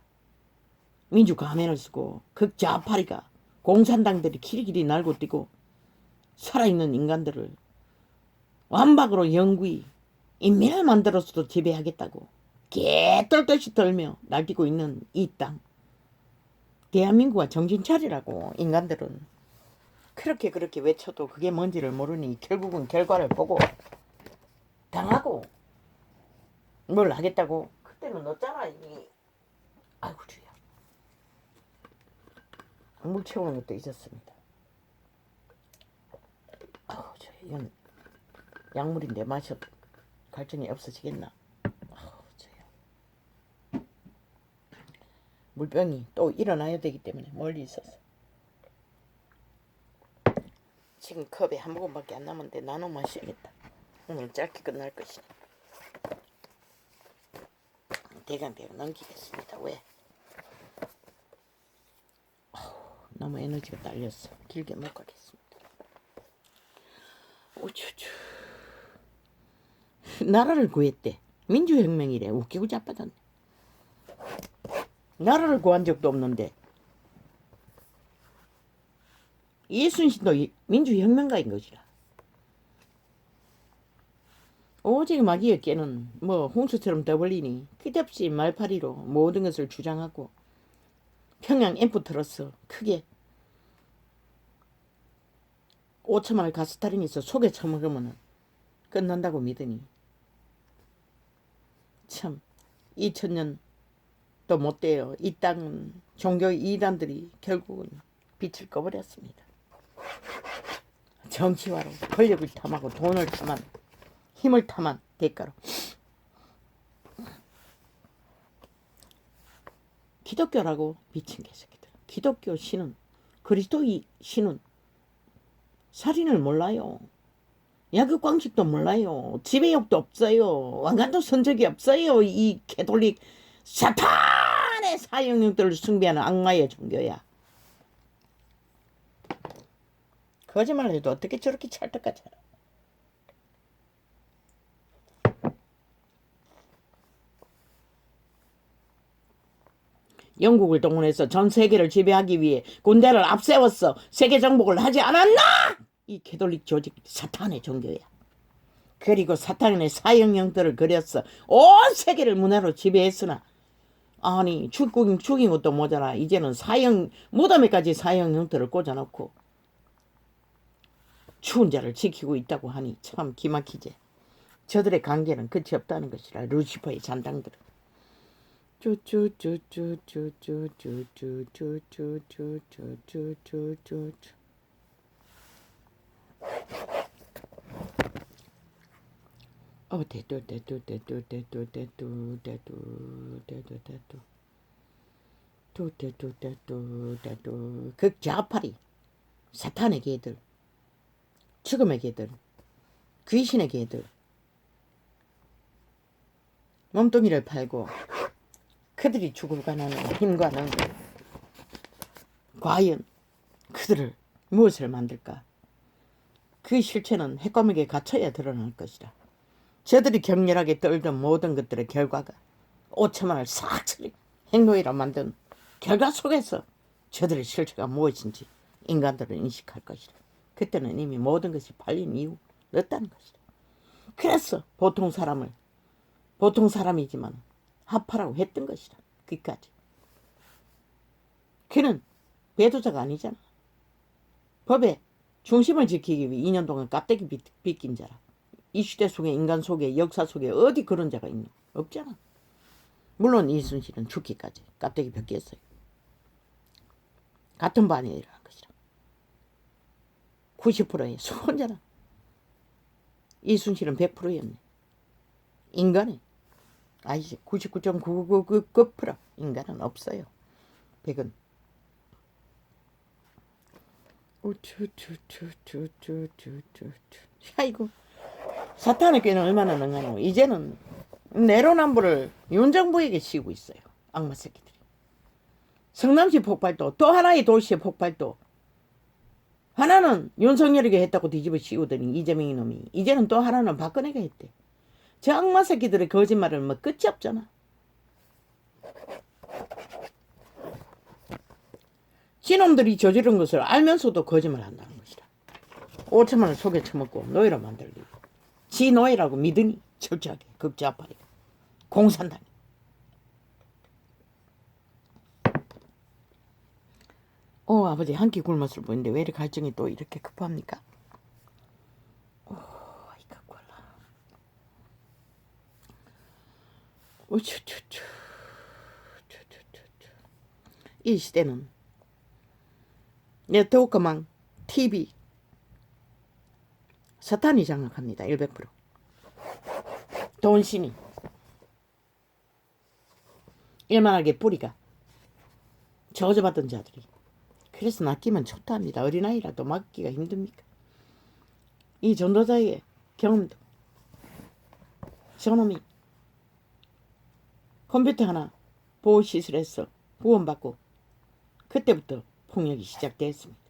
민주 가면을 쓰고 극좌파리가 공산당들이 키리키리 날고 뛰고 살아있는 인간들을 완박으로 영구히 인민을 만들어서도 지배하겠다고 개떨듯이 떨며 날뛰고 있는 이 땅. 대한민국과 정신 차리라고. 인간들은 그렇게 외쳐도 그게 뭔지를 모르니 결국은 결과를 보고 당하고 뭘 하겠다고. 그때는 넣었잖아. 아이고 주야. 물 채우는 것도 잊었습니다. 이건 약물인데 마셔도 갈증이 없어지겠나. 저야. 물병이 또 일어나야 되기 때문에 멀리 있었어. 지금 컵에 한 모금밖에 안 남았는데 나눠 마셔야겠다. 오늘 짧게 끝날 것이니 대강 넘기겠습니다. 왜? 너무 에너지가 딸렸어. 길게 못 가겠습니다. 오추추. 나라를 구했대. 민주혁명이래. 웃기고 자빠졌네. 나라를 구한 적도 없는데 이순신도 민주혁명가인 것이라. 오직 마귀에게는 뭐 홍수처럼 떠벌리니 끝없이 말파리로 모든 것을 주장하고 평양 앰프 틀어서 크게 5천만을 가스타린에서 속에 처먹으면 끝난다고 믿으니 참 2000년 또 못돼요. 이 땅은 종교 이단들이 결국은 빛을 꺼버렸습니다. 정치화로 권력을 탐하고 돈을 탐한 힘을 탐한 대가로 기독교라고 미친 개새끼들. 기독교 신은 그리스도의 신은 살인을 몰라요. 야극광식도 몰라요. 지배욕도 없어요. 왕관도 선 적이 없어요. 이 캐톨릭 사탄의 사형육들을 숭배하는 악마의 종교야. 거짓말 해도 어떻게 저렇게 찰떡같이 영국을 동원해서 전 세계를 지배하기 위해 군대를 앞세웠어. 세계 정복을 하지 않았나? 이 캐톨릭 조직 사탄의 종교야. 그리고 사탄의 사형령들을 그렸어. 온 세계를 문화로 지배했으나 아니 죽인 것도 모자라 이제는 사형 무덤에까지 사형형들을 꽂아놓고 추운 자를 지키고 있다고 하니 참 기막히지. 저들의 관계는 끝이 없다는 것이라. 루시퍼의 잔당들은 극좌파리 사탄의 개들 죽음의 개들 귀신의 개들 몸뚱이를 팔고 그들이 죽어가는 힘과 능력 과연 그들을 무엇을 만들까? 그 실체는 핵과목에 갇혀야 드러날 것이다. 저들이 격렬하게 떨던 모든 것들의 결과가 5천만을 싹 처리 핵노예로 만든 결과 속에서 저들의 실체가 무엇인지 인간들은 인식할 것이다. 그때는 이미 모든 것이 팔린 이유 늦다는 것이다. 그래서 보통 사람이지만 합하라고 했던 것이다. 끝까지. 그는 배도자가 아니잖아. 법의 중심을 지키기 위해 2년 동안 깝대기 빗긴 자라. 이 시대 속에 인간 속에 역사 속에 어디 그런 자가 있노? 없잖아. 물론 이순신은 죽기까지 깝대기 벗겼어요. 같은 반에 일어난 것이라. 90%의 수혼자라. 이순신은 100%였네. 인간은 아니지 99.999% 인간은 없어요. 100은 아이고 사탄의 꾀는 얼마나 능하노. 이제는 내로남불을 윤정부에게 씌우고 있어요. 악마 새끼들이. 성남시 폭발도 또 하나의 도시의 폭발도 하나는 윤석열에게 했다고 뒤집어 씌우더니 이재명이 놈이 이제는 또 하나는 박근혜가 했대. 저 악마 새끼들의 거짓말은 뭐 끝이 없잖아. 지놈들이 저지른 것을 알면서도 거짓말 한다는 것이다. 5천만을 속에 처먹고 노예로 만들기. 지 노예라고 믿으니 철저하게 극좌파리가 공산당이. 아버지 한 끼 굶었을 뿐인데 왜 이렇게 갈증이 또 이렇게 급합니까? 이거 꼴라. 이 시대는 네트워크망 TV 사탄이 장악합니다. 100%. 돈신이 일만하게 뿌리가 저주받은 자들이. 그래서 낚이면 좋다 합니다. 어린아이라도 막기가 힘듭니까? 이 전도자의 경험도 저놈이 컴퓨터 하나 보호시설에서 후원받고 그때부터 폭력이 시작됐습니다.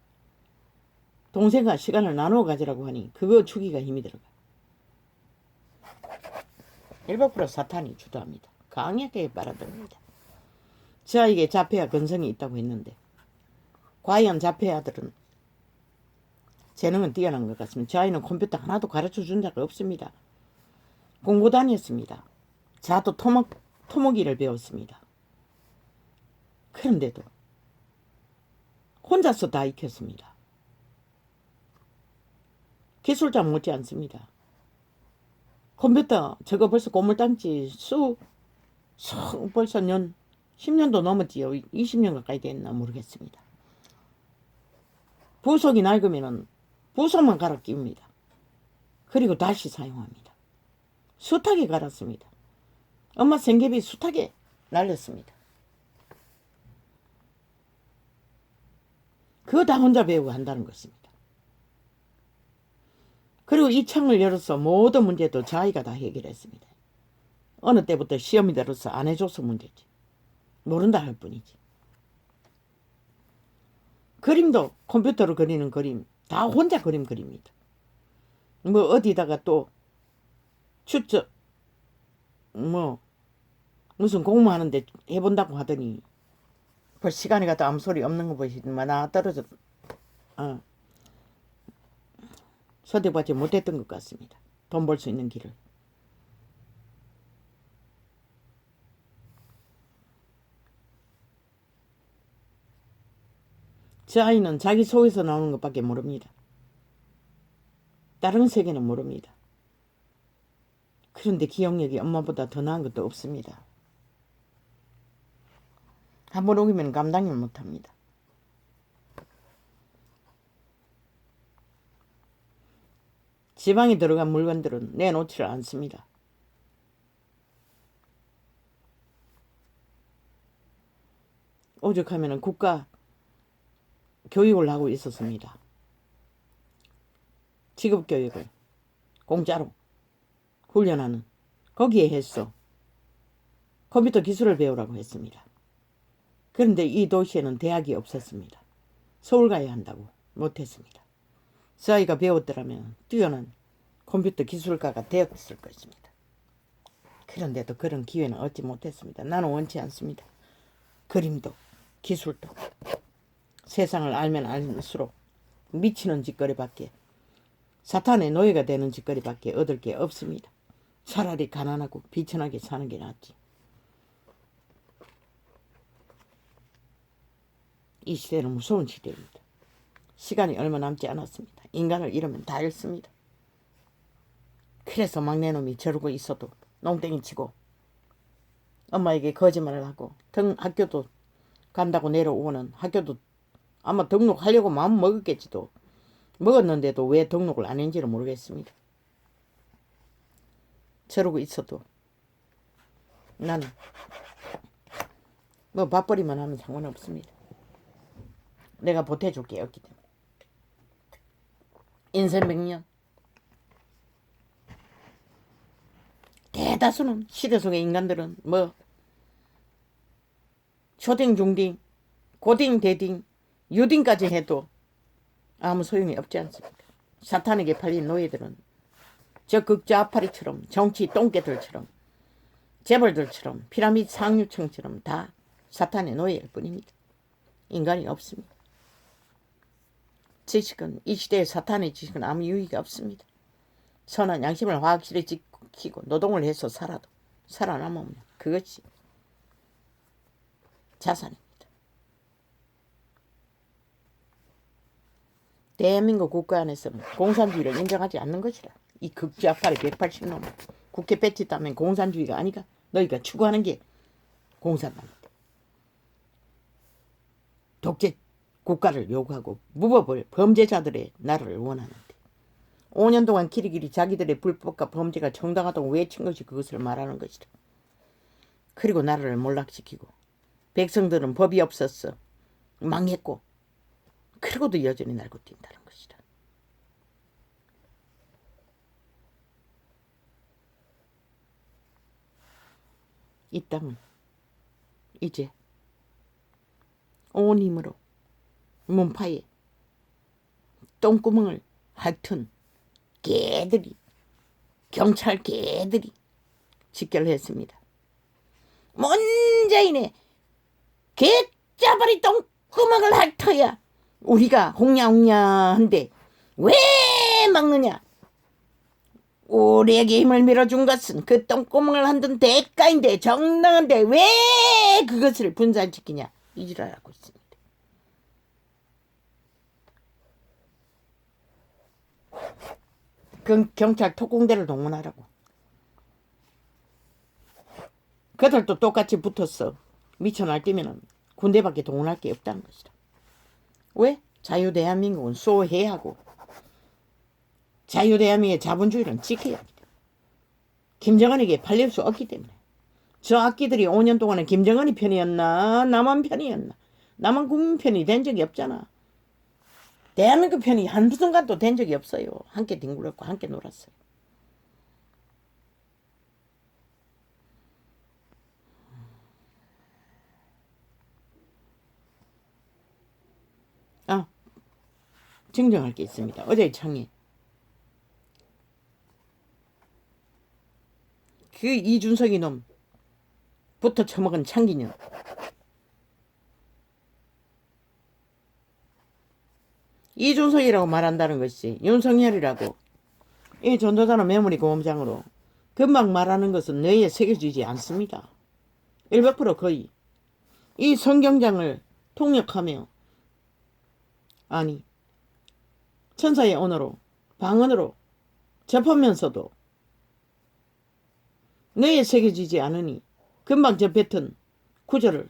동생과 시간을 나누어 가지라고 하니 그거 주기가 힘이 들어가. 100% 사탄이 주도합니다. 강하게 빨아듭니다. 저에게 자폐아 근성이 있다고 했는데 과연 자폐아들은 재능은 뛰어난 것 같습니다. 저 아이는 컴퓨터 하나도 가르쳐준 자가 없습니다. 공부 다녔습니다. 자도 토목이를 배웠습니다. 그런데도 혼자서 다 익혔습니다. 기술자 못지 않습니다. 컴퓨터 저거 벌써 고물단지 벌써 10년도 넘었지요. 20년 가까이 됐나 모르겠습니다. 부속이 낡으면 부속만 갈아 끼웁니다. 그리고 다시 사용합니다. 숱하게 갈았습니다. 엄마 생계비 숱하게 날렸습니다. 그거 다 혼자 배우고 한다는 것입니다. 그리고 이 창을 열어서 모든 문제도 자기가 다 해결했습니다. 어느 때부터 시험이 들어서 안 해줘서 문제지. 모른다 할 뿐이지. 그림도 컴퓨터로 그리는 그림 다 혼자 그립니다. 뭐 어디다가 또 추적 무슨 공부하는데 해본다고 하더니 벌써 시간이 가도 아무 소리 없는 거 보시더만 나 떨어져 서대받지 못했던 것 같습니다. 돈 벌 수 있는 길을. 저 아이는 자기 속에서 나오는 것밖에 모릅니다. 다른 세계는 모릅니다. 그런데 기억력이 엄마보다 더 나은 것도 없습니다. 한번 오기면 감당을 못합니다. 지방에 들어간 물건들은 내놓지를 않습니다. 오죽하면 국가 교육을 하고 있었습니다. 직업교육을 공짜로 훈련하는 거기에 했어. 컴퓨터 기술을 배우라고 했습니다. 그런데 이 도시에는 대학이 없었습니다. 서울 가야 한다고 못했습니다. 그 아이가 배웠더라면 뛰어난 컴퓨터 기술가가 되었을 것입니다. 그런데도 그런 기회는 얻지 못했습니다. 나는 원치 않습니다. 그림도 기술도 세상을 알면 알수록 미치는 짓거리밖에 사탄의 노예가 되는 짓거리밖에 얻을 게 없습니다. 차라리 가난하고 비천하게 사는 게 낫지. 이 시대는 무서운 시대입니다. 시간이 얼마 남지 않았습니다. 인간을 잃으면 다 잃습니다. 그래서 막내놈이 저러고 있어도 농땡이 치고 엄마에게 거짓말을 하고 학교도 간다고 내려오고는 학교도 아마 등록하려고 마음 먹었겠지도 먹었는데도 왜 등록을 안 했는지를 모르겠습니다. 저러고 있어도 나는 뭐 밥벌이만 하면 상관없습니다. 내가 보태줄 게 없기 때문에. 인생 100년. 대다수는 시대 속의 인간들은 초딩, 중딩, 고딩, 대딩, 유딩까지 해도 아무 소용이 없지 않습니까? 사탄에게 팔린 노예들은 저 극좌파리처럼 정치 똥개들처럼 재벌들처럼 피라미드 상류층처럼 다 사탄의 노예일 뿐입니다. 인간이 없습니다. 지식은 이 시대의 사탄의 지식은 아무 유익이 없습니다. 선한 양심을 확실히 지키고 노동을 해서 살아도 살아남으면 그것이 자산입니다. 대한민국 국가 안에서는 공산주의를 인정하지 않는 것이라. 이 극좌파리 180놈 국회 배치 따면 공산주의가 아니가. 너희가 추구하는 게 공산당이다. 독재 국가를 요구하고 무법을 범죄자들의 나라를 원하는데 5년 동안 길이길이 자기들의 불법과 범죄가 정당하다고 외친 것이 그것을 말하는 것이다. 그리고 나라를 몰락시키고 백성들은 법이 없었어. 망했고 그리고도 여전히 날고 뛴다는 것이다. 이 땅은 이제 온 힘으로 문파에 똥구멍을 핥은 개들이 경찰 개들이 직결했습니다. 문재인의 개짜버리 똥구멍을 핥아야 우리가 홍냐홍냐한데 왜 막느냐? 우리에게 힘을 밀어준 것은 그 똥구멍을 한든 대가인데 정당한데 왜 그것을 분산시키냐? 이지랄하고 있습니다. 경찰 특공대를 동원하라고. 그들도 똑같이 붙었어. 미쳐 날뛰면 군대밖에 동원할 게 없다는 것이다. 왜? 자유대한민국은 수호해야 하고 자유대한민국의 자본주의는 지켜야 합니다. 김정은에게 팔릴 수 없기 때문에. 저 악기들이 5년 동안에 김정은이 편이었나 남한 편이었나. 남한 국민 편이 된 적이 없잖아. 대한민국 편이 한두 순간도 된 적이 없어요. 함께 뒹굴렀고 함께 놀았어요. 증정할 게 있습니다. 어제 창에 그 이준석이 놈부터 처먹은 창기년. 이준석이라고 말한다는 것이 윤석열이라고 이 전도자는 메모리 공업장으로 금방 말하는 것은 뇌에 새겨지지 않습니다. 100% 거의 이 성경장을 통역하며 아니 천사의 언어로 방언으로 접하면서도 뇌에 새겨지지 않으니 금방 접했던 구절을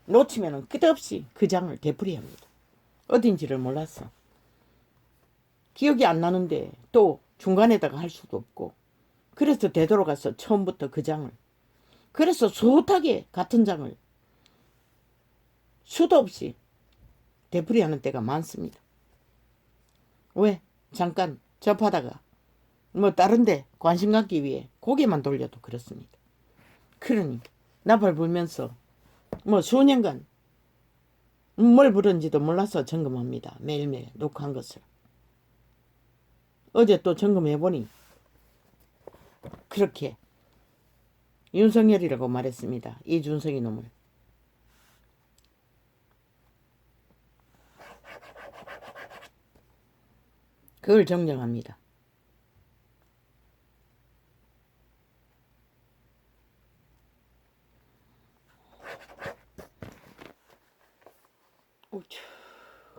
놓치면 끝없이 그 장을 되풀이합니다. 어딘지를 몰랐어. 기억이 안 나는데 또 중간에다가 할 수도 없고 그래서 되돌아가서 처음부터 그 장을 그래서 숱하게 같은 장을 수도 없이 되풀이하는 때가 많습니다. 왜? 잠깐 접하다가 뭐 다른데 관심 갖기 위해 고개만 돌려도 그렇습니다. 그러니 나발 불면서 뭐 수년간 뭘 부른지도 몰라서 점검합니다. 매일매일 녹화한 것을. 어제 또 점검해보니 그렇게 윤석열이라고 말했습니다. 이준석이 놈을. 그걸 정정합니다.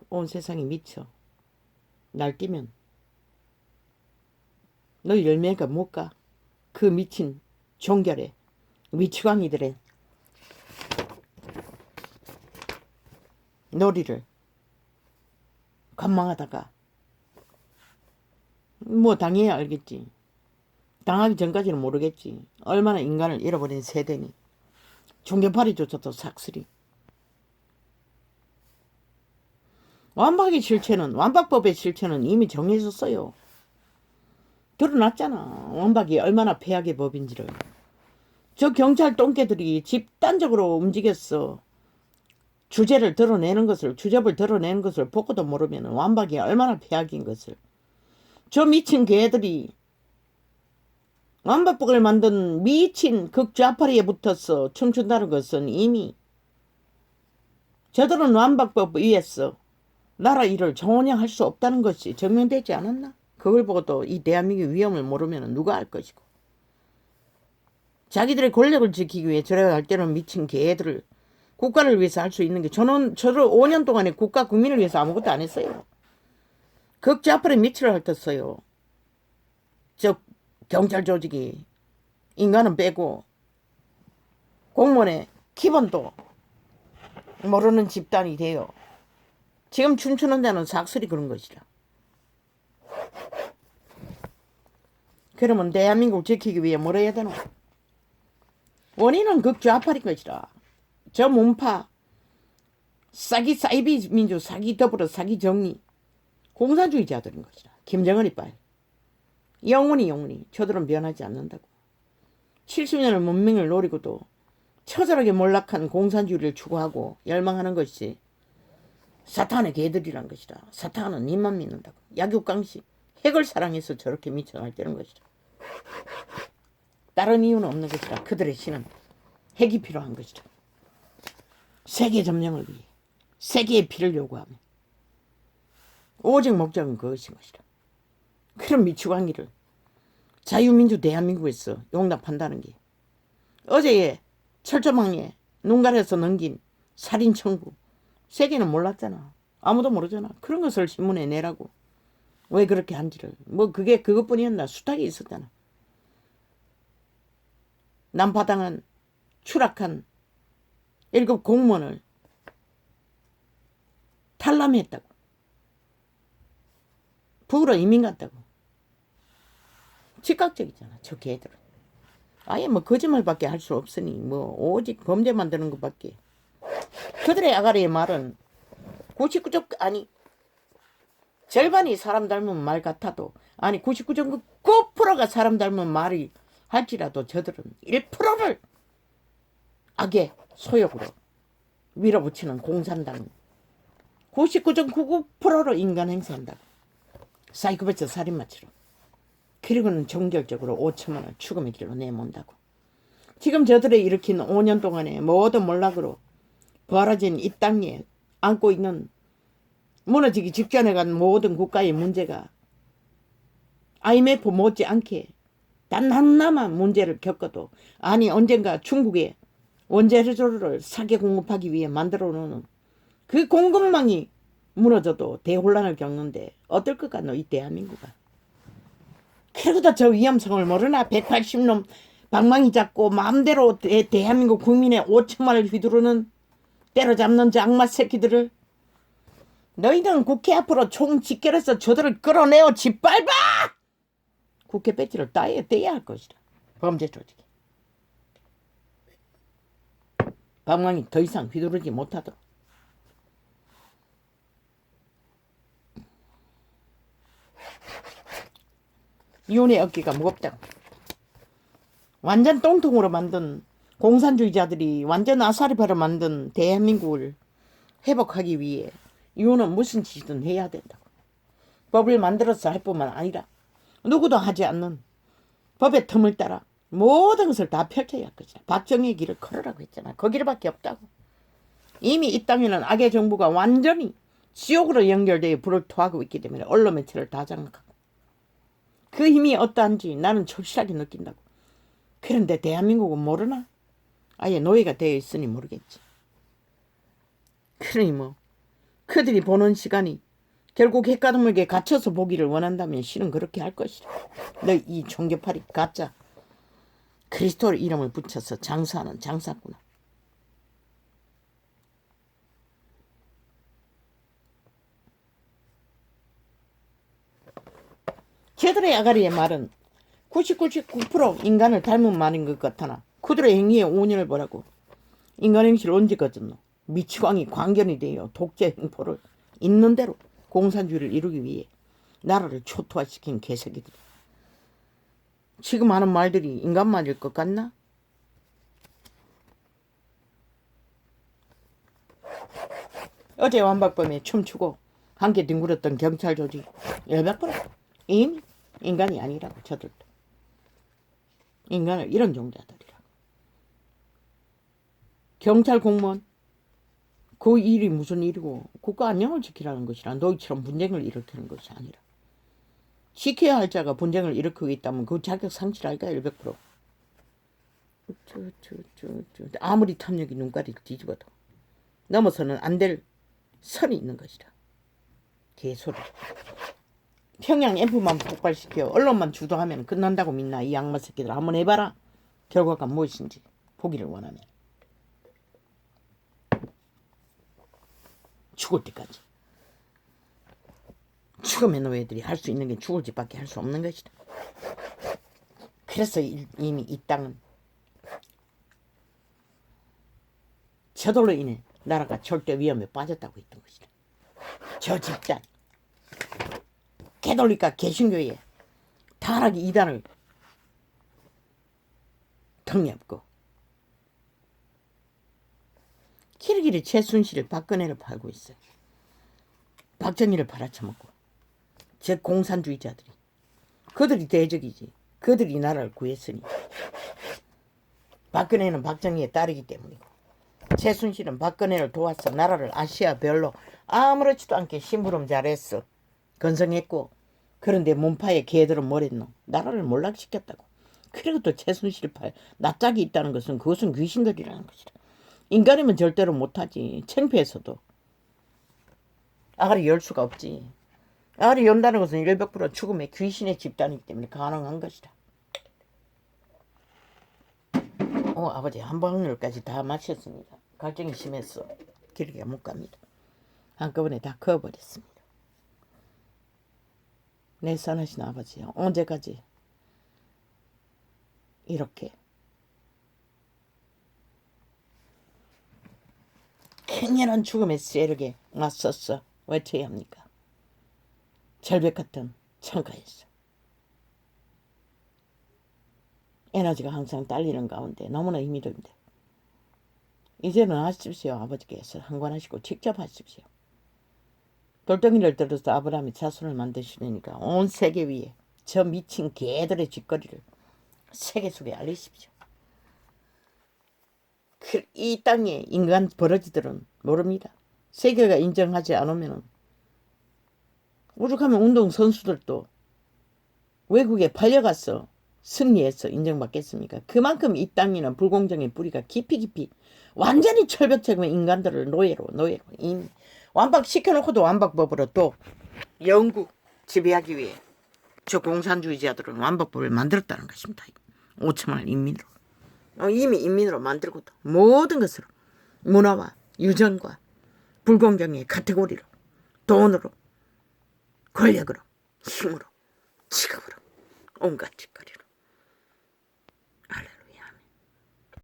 온 세상이 미쳐. 날뛰면 너 열매가 못 가. 그 미친 종결에 미치광이들의 놀이를 관망하다가 뭐 당해야 알겠지. 당하기 전까지는 모르겠지. 얼마나 인간을 잃어버린 세대니. 종교파리조차도 삭슬이. 완박법의 실체는 이미 정해졌어요. 드러났잖아. 완박이 얼마나 폐악의 법인지를. 저 경찰 똥개들이 집단적으로 움직였어. 주접을 드러내는 것을 보고도 모르면 완박이 얼마나 폐악인 것을. 저 미친 개들이 완박법을 만든 미친 극좌파리에 붙어서 춤춘다는 것은 이미 저들은 완박법 위에서 나라 일을 전혀 할 수 없다는 것이 증명되지 않았나? 그걸 보고도 이 대한민국 위험을 모르면 누가 알 것이고. 자기들의 권력을 지키기 위해 저래 할 때는 미친 개들을 국가를 위해서 할 수 있는 게 저를 5년 동안에 국가 국민을 위해서 아무것도 안 했어요. 극좌파리 밑을 핥았어요. 저 경찰 조직이 인간은 빼고 공무원의 기본도 모르는 집단이 돼요. 지금 춤추는 데는 삭슬이 그런 것이라. 그러면 대한민국을 지키기 위해 뭘 해야 되노? 원인은 극좌파리인 것이라. 저 문파 사기 사이비 민주 사기 더불어 사기 정리 공산주의자들인 것이라. 김정은이 빨 영원히 저들은 변하지 않는다고. 70년의 문명을 노리고도 처절하게 몰락한 공산주의를 추구하고 열망하는 것이 사탄의 개들이란 것이다. 사탄은 님만 믿는다고. 약육강식 핵을 사랑해서 저렇게 미쳐날 때는 것이다. 다른 이유는 없는 것이다. 그들의 신은 핵이 필요한 것이다. 세계 점령을 위해 세계의 피를 요구하며 오직 목적은 그것인 것이다. 그런 미치광이를 자유민주 대한민국에서 용납한다는 게 어제에 철조망에 눈 가려서 넘긴 살인 청구 세계는 몰랐잖아. 아무도 모르잖아. 그런 것을 신문에 내라고. 왜 그렇게 한지를. 뭐 그게 그것뿐이었나. 수탁이 있었잖아. 남파당한 추락한 1급 공무원을 탈남했다고. 북으로 이민 갔다고. 즉각적이잖아. 저 개들은. 아예 뭐 거짓말밖에 할 수 없으니 뭐 오직 범죄 만드는 것밖에. 그들의 아가리의 말은 99점 아니 절반이 사람 닮은 말 같아도 아니 99.9%가 사람 닮은 말이 할지라도 저들은 1%를 악의 소욕으로 밀어붙이는 공산당 99.99%로 인간 행세한다고. 사이코패스 살인마처럼. 그리고는 정결적으로 5천만 원 추금의 길로 내몬다고. 지금 저들이 일으킨 5년 동안의 모든 몰락으로 벌어진 이 땅에 안고 있는 무너지기 직전에 간 모든 국가의 문제가 IMF 못지않게 단 하나만 문제를 겪어도 아니 언젠가 중국에 원재료를 사게 공급하기 위해 만들어 놓은 그 공급망이 무너져도 대혼란을 겪는데 어떨 것 같노 이 대한민국은. 그러고도 저 위험성을 모르나 180놈 방망이 잡고 마음대로 대한민국 국민의 5천만을 휘두르는 때려잡는 저 악마 새끼들을 너희는 국회 앞으로 총 집결해서 저들을 끌어내어 짓밟아! 국회 배지를 떼야 할 것이다. 범죄 조직이. 방망이 더 이상 휘두르지 못하도록. 이혼의 어깨가 무겁다고. 완전 똥통으로 만든 공산주의자들이 완전 아사리바로 만든 대한민국을 회복하기 위해 이혼은 무슨 짓이든 해야 된다고. 법을 만들어서 할 뿐만 아니라 누구도 하지 않는 법의 틈을 따라 모든 것을 다 펼쳐야 할 것이다. 박정희의 길을 걸으라고 했잖아. 그 길밖에 없다고. 이미 이 땅에는 악의 정부가 완전히 지옥으로 연결되어 불을 토하고 있기 때문에 언론 매체를 다 장악하고 그 힘이 어떠한지 나는 절실하게 느낀다고. 그런데 대한민국은 모르나? 아예 노예가 되어 있으니 모르겠지. 그러니 뭐 그들이 보는 시간이 결국 핵가동에게 갇혀서 보기를 원한다면 실은 그렇게 할 것이다. 너 이 종교파리 가짜 그리스도 이름을 붙여서 장사하는 장사구나. 저들의 아가리의 말은 99.9% 인간을 닮은 말인 것 같으나 그들의 행위에 5년을 보라고. 인간 행실을 언제 거졌노? 미치광이 광견이 되어 독재 행포를 있는 대로 공산주의를 이루기 위해 나라를 초토화시킨 개새끼들. 지금 하는 말들이 인간 말일 것 같나? 어제 완박범에 춤추고 함께 뒹굴었던 경찰 조직 열백번 이미 인간이 아니라고. 저들도 인간을 이런 종자들이라고. 경찰 공무원 그 일이 무슨 일이고 국가 안녕을 지키라는 것이라 너희처럼 분쟁을 일으키는 것이 아니라 지켜야 할 자가 분쟁을 일으키고 있다면 그 자격 상실할까 100%. 아무리 탐욕이 눈가리를 뒤집어도 넘어서는 안 될 선이 있는 것이다. 개소리. 평양 앰프만 폭발시켜 언론만 주도하면 끝난다고 믿나? 이 악마 새끼들 한번 해봐라. 결과가 무엇인지 보기를 원하면. 죽을 때까지. 죽음의 노예들이 할 수 있는 게 죽을 짓밖에 할 수 없는 것이다. 그래서 이미 이 땅은 저돌로 인해 나라가 절대 위험에 빠졌다고 했던 것이다. 저 집단 개돌리카 개신교에 타락이 이단을 덩렵고 키르기르 최순실을 박근혜를 팔고 있어요. 박정희를 팔아쳐먹고 저 공산주의자들이 그들이 대적이지. 그들이 나라를 구했으니. 박근혜는 박정희의 딸이기 때문이고 최순실은 박근혜를 도와서 나라를 아시아 별로 아무렇지도 않게 심부름 잘했어. 건성했고 그런데 문파의 개들은 뭐랬노? 나라를 몰락시켰다고. 그리고 또 최순실파 낯짝이 있다는 것은 그것은 귀신들이라는 것이다. 인간이면 절대로 못하지. 창피해서도. 아가리 열 수가 없지. 아가리 연다는 것은 100% 죽음의 귀신의 집단이기 때문에 가능한 것이다. 아버지 한 방울까지 다 마셨습니다. 갈증이 심했어. 길게 못 갑니다. 한꺼번에 다 그어버렸습니다. 내 선하신 아버지, 언제까지 이렇게 캔연한 죽음의 세력에 맞섰어 외쳐야 합니까? 절벽 같은 창가에서 에너지가 항상 딸리는 가운데 너무나 힘이 듭니다. 이제는 하십시오. 아버지께서 한관하시고 직접 하십시오. 돌덩이를 들어서 아브라함이 자손을 만드시려니까 온 세계 위에 저 미친 개들의 짓거리를 세계 속에 알리십시오. 이 땅에 인간 버러지들은 모릅니다. 세계가 인정하지 않으면 오죽하면 운동선수들도 외국에 팔려가서 승리해서 인정받겠습니까? 그만큼 이 땅에는 불공정의 뿌리가 깊이 완전히 철벽처럼 인간들을 노예로 이미 완박시켜놓고도 완박법으로 또 영구 지배하기 위해 저 공산주의자들은 완박법을 만들었다는 것입니다. 5천만을 인민으로 이미 인민으로 만들고도 모든 것으로 문화와 유전과 불공정의 카테고리로 돈으로 권력으로 힘으로 직업으로 온갖 짓거리로